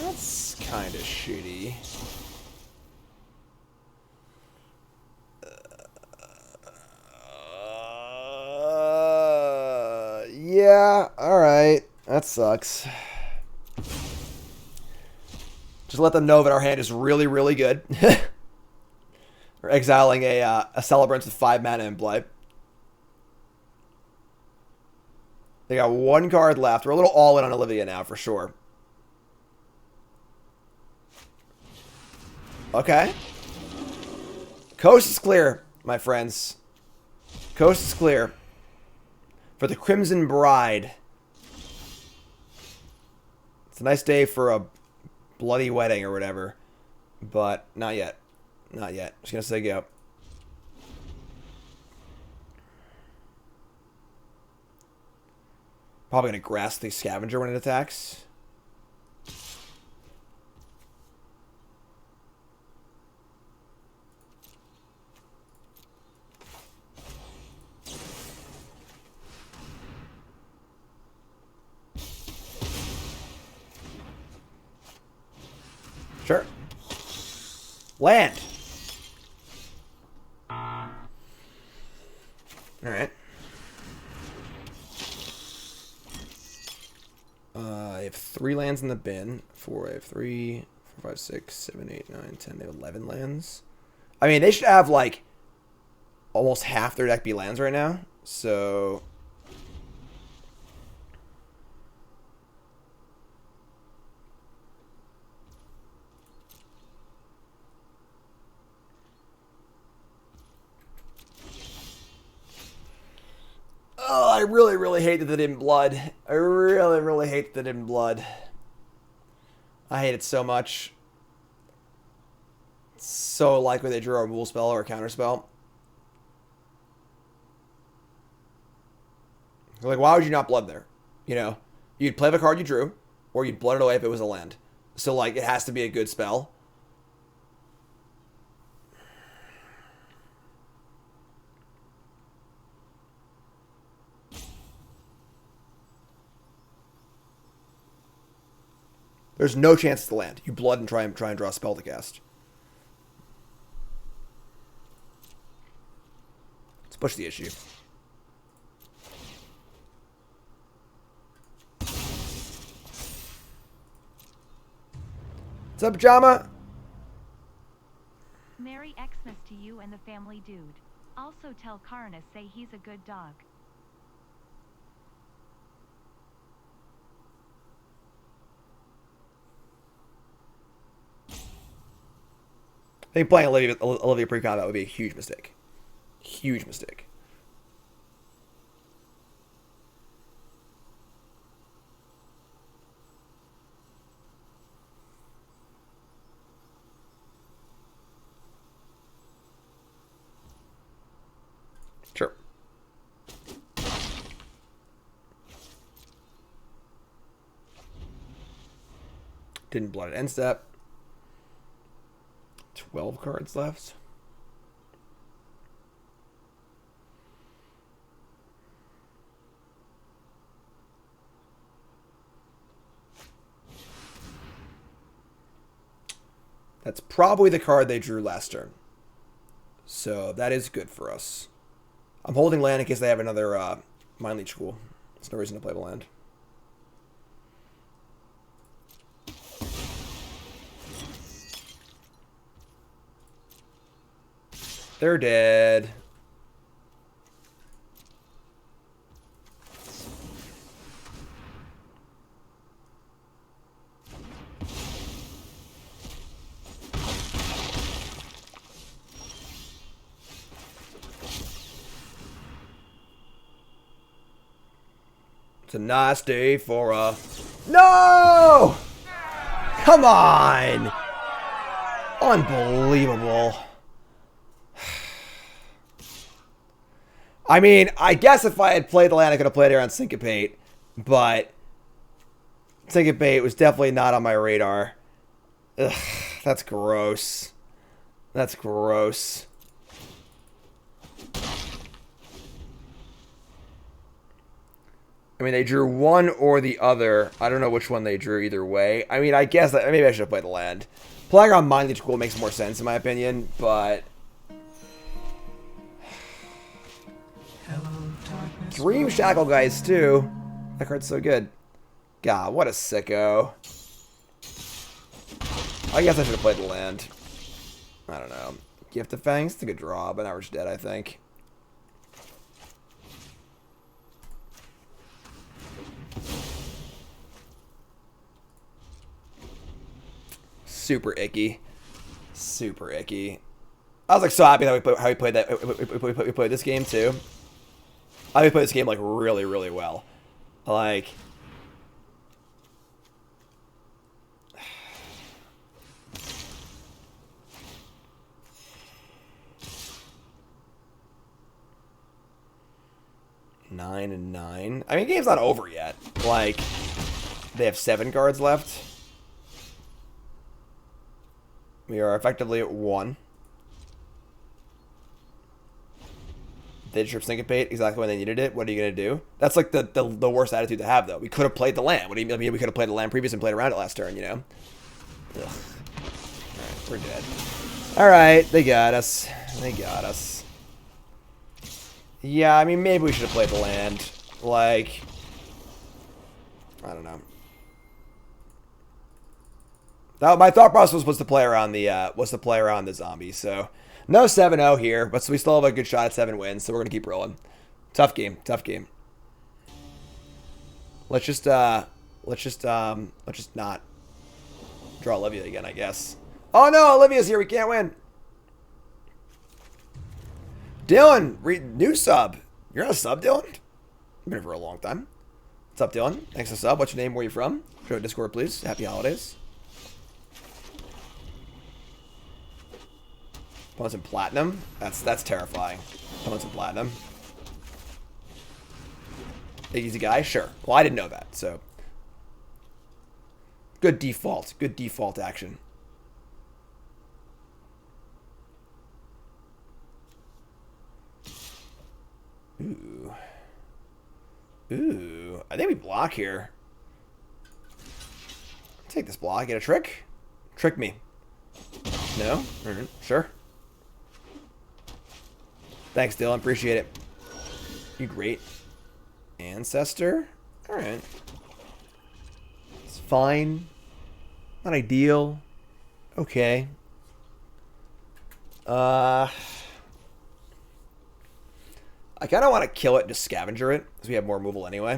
That's kind of shitty. Yeah, alright. That sucks. Just let them know that our hand is really, really good. We're exiling a Celebrant with 5 mana in play. They got 1 card left. We're a little all in on Olivia now, for sure. Okay. Coast is clear, my friends. Coast is clear. For the Crimson Bride. It's a nice day for a bloody wedding or whatever. but not yet. Not yet. Just gonna say go. Probably gonna grasp the scavenger when it attacks. Sure. Land. All right. I have 3 lands in the bin. I have 3, 4, 5, 6, 7, 8, 9, 10. They have 11 lands. I mean, they should have like almost half their deck be lands right now. So oh, I really, really hate that they didn't blood. I really, really hate that they didn't blood. I hate it so much. It's so likely they drew a rule spell or a counter spell. Like, why would you not blood there? You know, you'd play the card you drew, or you'd blood it away if it was a land. So, like, it has to be a good spell. There's no chance to land. You blood and try and draw a spell to cast. Let's push the issue. What's up, Pajama? Merry Xmas to you and the family, dude. Also tell Karna say he's a good dog. I think playing Olivia pre-combat would be a huge mistake. Huge mistake. Sure. Didn't blood at end step. 12 cards left. That's probably the card they drew last turn. So that is good for us. I'm holding land in case they have another Mind Leech School. There's no reason to play the land. They're dead. It's a nice day for a... No! Come on! Unbelievable. I mean, I guess if I had played the land, I could have played it on Syncopate, but Syncopate was definitely not on my radar. Ugh, that's gross. That's gross. I mean, they drew one or the other. I don't know which one they drew either way. I mean, I guess that maybe I should have played the land. Playing on Mind Leech School makes more sense in my opinion, but... Dream Shackle guys too. That card's so good. God, what a sicko. I guess I should have played the land. I don't know. Gift of Fangs, it's a good draw, but now we're just dead, I think. Super icky. Super icky. I was like so happy that we played that. We played this game too. I would play this game like really, really well. Like, 9 and 9. I mean, game's not over yet. Like, they have 7 cards left. We are effectively at 1. They just syncopate exactly when they needed it. What are you going to do? That's like the worst attitude to have, though. We could have played the land. What do you mean? We could have played the land previous and played around it last turn, you know? Ugh. Alright, we're dead. Alright, they got us. They got us. Yeah, I mean, maybe we should have played the land. Like, I don't know. My thought process was to play around the zombies, so... No 7-0 here, but we still have a good shot at 7 wins, so we're gonna keep rolling. Tough game, tough game. Let's just not draw Olivia again, I guess. Oh no, Olivia's here, we can't win. Dylan, new sub. You're not a sub, Dylan? I've been here for a long time. What's up, Dylan? Thanks for the sub. What's your name? Where you from? Show Discord, please. Happy holidays. Opponents in platinum? That's terrifying. Opponents in platinum. Big easy guy? Sure. Well, I didn't know that, so. Good default. Good default action. Ooh. Ooh. I think we block here. Take this block. Get a trick? Trick me. No? Alright. Sure. Thanks, Dylan. Appreciate it. You great. Ancestor? Alright. It's fine. Not ideal. Okay. I kind of want to kill it and just scavenger it, because we have more removal anyway.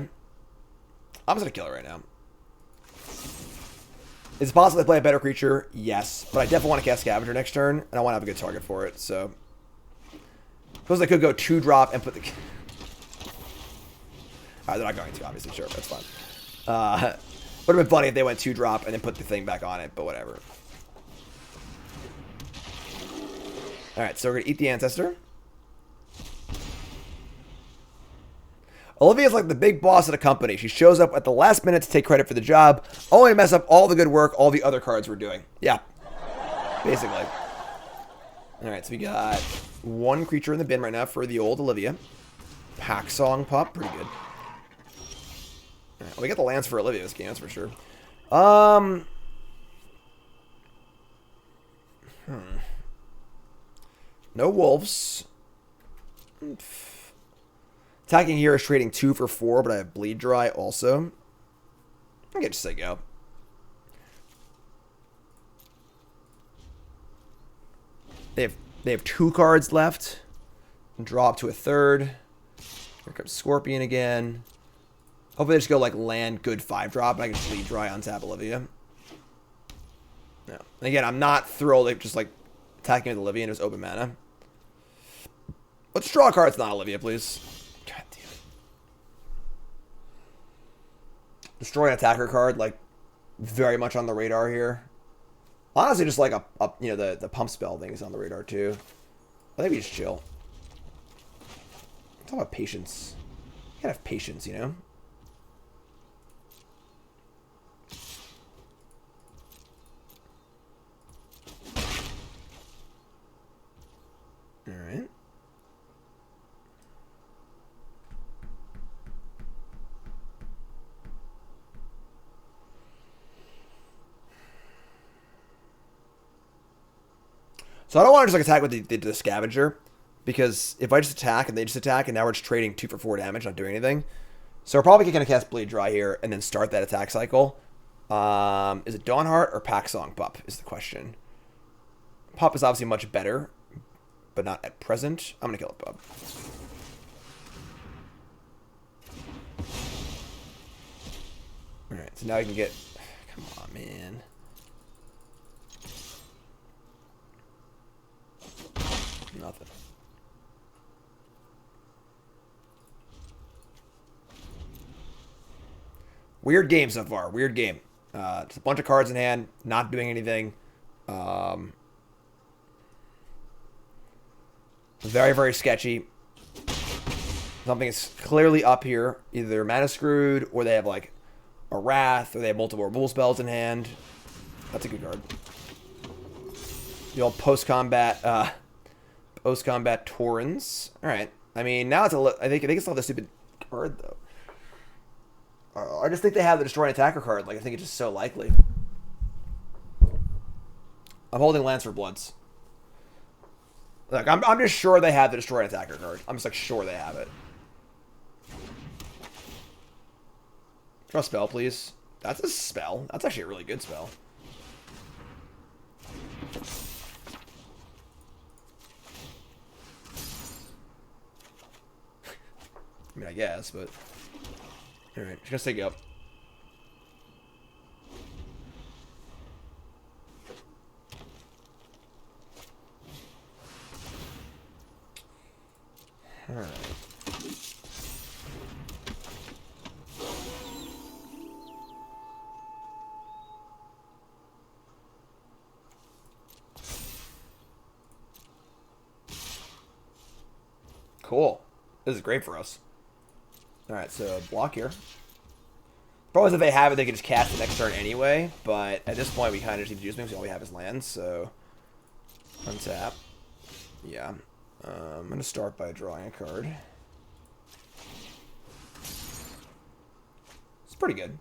I'm just going to kill it right now. Is it possible to play a better creature? Yes. But I definitely want to cast Scavenger next turn, and I want to have a good target for it, so... Suppose I could go 2-drop and put the... Alright, they're not going to, obviously. Sure, that's fine. Would have been funny if they went 2-drop and then put the thing back on it, but whatever. Alright, so we're going to eat the Ancestor. Olivia's like the big boss of the company. She shows up at the last minute to take credit for the job, only to mess up all the good work all the other cards were doing. Yeah. Basically. Alright, so we got 1 creature in the bin right now for the old Olivia. Pack Song Pup, pretty good. Alright, we got the lands for Olivia this game, that's for sure. No wolves. Attacking here is trading 2 for 4, but I have Bleed Dry also. I can just say go. They have 2 cards left. Draw up to a 3rd. Here comes Scorpion again. Hopefully they just go like land good 5-drop, and I can just Bleed Dry on tap Olivia. No. And again, I'm not thrilled at just like attacking with Olivia and just open mana. Let's draw a card that's not Olivia, please. God damn it. Destroy an attacker card, like, very much on the radar here. Honestly, just like you know, the pump spell thing is on the radar too. I think we just chill. Talk about patience. You gotta have patience, you know? Alright. So I don't want to just like attack with the Scavenger, because if I just attack and they just attack, and now we're just trading 2 for 4 damage, not doing anything. So we're probably going to cast Bleed Dry here and then start that attack cycle. Is it Dawnheart or Pack Song Pup is the question. Pup is obviously much better, but not at present. I'm going to kill a Pup. Alright, so now you can get... Come on, man. Nothing. Weird game so far. Weird game. Just a bunch of cards in hand, not doing anything. Very, very sketchy. Something is clearly up here. Either they're mana screwed, or they have like a Wrath, or they have multiple removal spells in hand. That's a good card. The old post-combat Taurens. Alright. I mean, now it's I think it's not a stupid card, though. I just think they have the Destroy an Attacker card. Like, I think it's just so likely. I'm holding Lance for Bloods. Like, I'm just sure they have the Destroy an Attacker card. I'm just, like, sure they have it. Draw a spell, please. That's a spell. That's actually a really good spell. I mean, I guess, but... Alright, just gonna say go. Alright. Cool. This is great for us. Alright, so block here. Problem is if they have it, they can just cast it next turn anyway, but at this point we kind of just need to do something because all we have is lands, so... Untap. Yeah. I'm going to start by drawing a card. It's pretty good.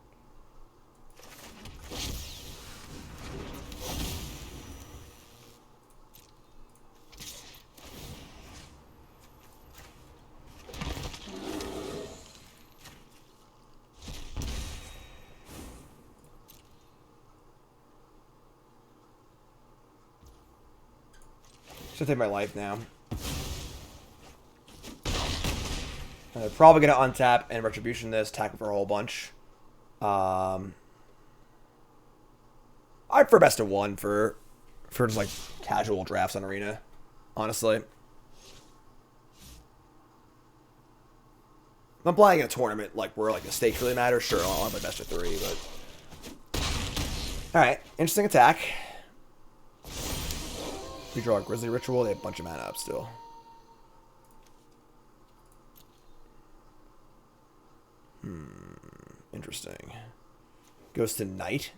Should take my life now. Probably gonna untap and retribution this, tackle for a whole bunch. I prefer best of one for just like casual drafts on Arena, honestly. If I'm playing in a tournament like where like the stakes really matter, sure I'll have my best of three, but alright, interesting attack. We draw a Grizzly Ritual, they have a bunch of mana up still. Interesting. Goes to Knight.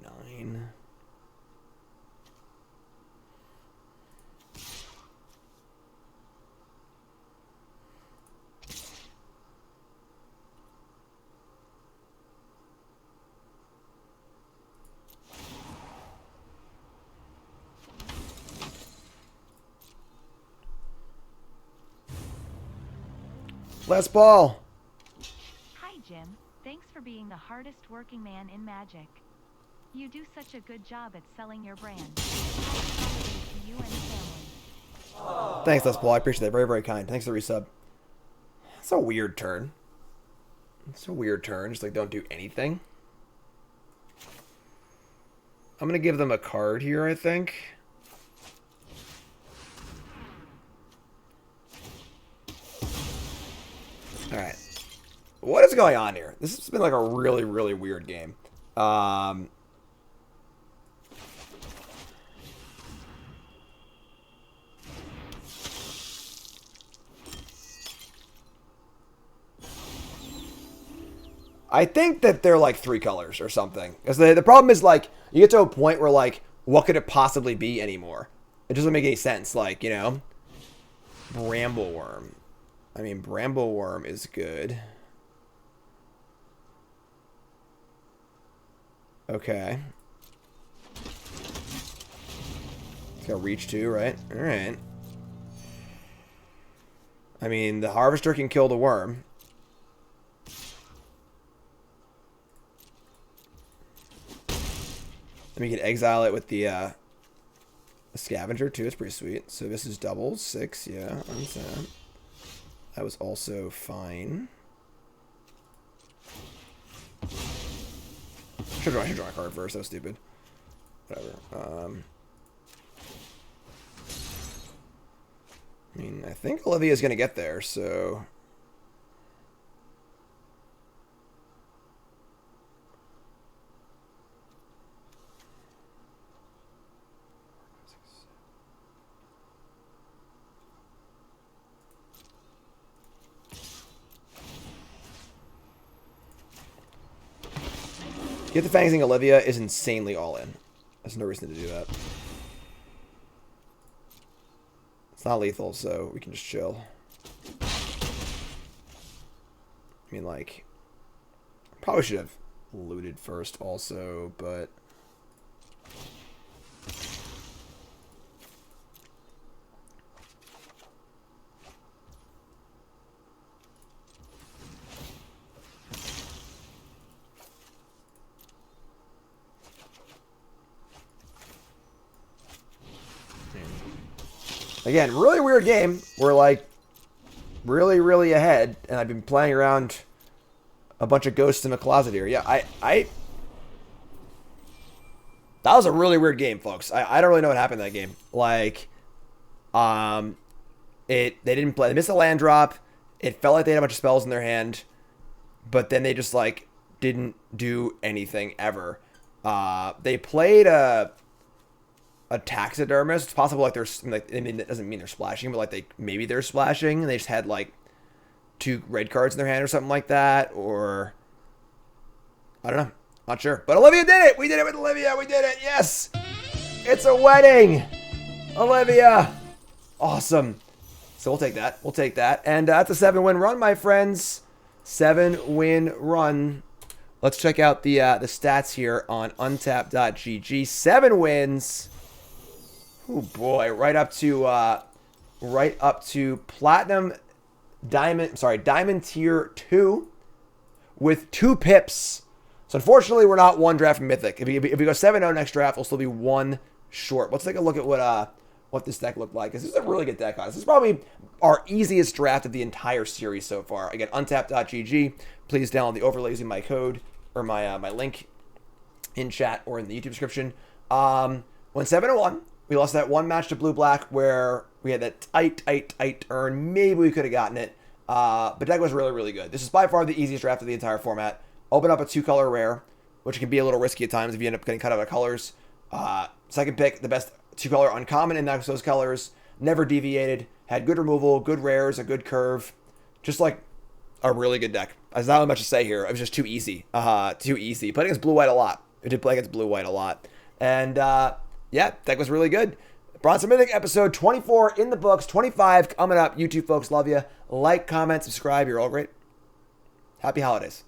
Nine. Last ball. Hi, Jim. Thanks for being the hardest working man in Magic. You do such a good job at selling your brand. To you and family. Thanks, Les Paul. I appreciate that. Very, very kind. Thanks for the resub. It's a weird turn. It's a weird turn. Just like don't do anything. I'm gonna give them a card here, I think. Alright. What is going on here? This has been like a really, really weird game. I think that they're like 3 colors or something. Because the problem is like, you get to a point where like, what could it possibly be anymore? It doesn't make any sense. Like, you know, Brambleworm. I mean, Brambleworm is good. Okay. It's got reach too, right? Alright. I mean, the Harvester can kill the worm. Then we can exile it with the Scavenger too. It's pretty sweet. So this is doubles. 6, yeah. Untap. That was also fine. I should draw a card first. That was stupid. Whatever. I mean, I think Olivia's going to get there, so... Get the Fanging Olivia is insanely all in. There's no reason to do that. It's not lethal, so we can just chill. I mean, like, probably should have looted first also, but... Again, really weird game. We're like really, really ahead, and I've been playing around a bunch of ghosts in a closet here. Yeah, that was a really weird game, folks. I don't really know what happened in that game. Like, they didn't play. They missed a land drop. It felt like they had a bunch of spells in their hand, but then they just like didn't do anything ever. They played a taxidermist. It's possible like they're like, I mean, it doesn't mean they're splashing, but like maybe they're splashing and they just had like 2 red cards in their hand or something like that, or I don't know, not sure. But Olivia did it. We did it with Olivia. We did it. Yes, it's a wedding, Olivia. Awesome. So we'll take that. We'll take that. And that's a 7-win run, my friends. 7-win run. Let's check out the stats here on untap.gg. 7 wins. Oh boy, right up to platinum diamond tier 2 with 2 pips. So unfortunately, we're not 1 draft from Mythic. If we go 7-0 next draft, we'll still be 1 short. Let's take a look at what this deck looked like. This is a really good deck, guys. This is probably our easiest draft of the entire series so far. Again, untap.gg. Please download the overlay using my code or my link in chat or in the YouTube description. Went 7-1. We lost that 1 match to blue-black where we had that tight turn. Maybe we could have gotten it. But deck was really, really good. This is by far the easiest draft of the entire format. Open up a 2-color rare, which can be a little risky at times if you end up getting cut out of colors. Second pick, the best 2-color uncommon in those colors. Never deviated. Had good removal, good rares, a good curve. Just like a really good deck. There's not much to say here. It was just too easy. Too easy. Played against blue-white a lot. It did play against blue-white a lot. And... yeah, deck was really good. Bronze Mythic episode 24 in the books, 25 coming up. YouTube folks, love you. Like, comment, subscribe. You're all great. Happy holidays.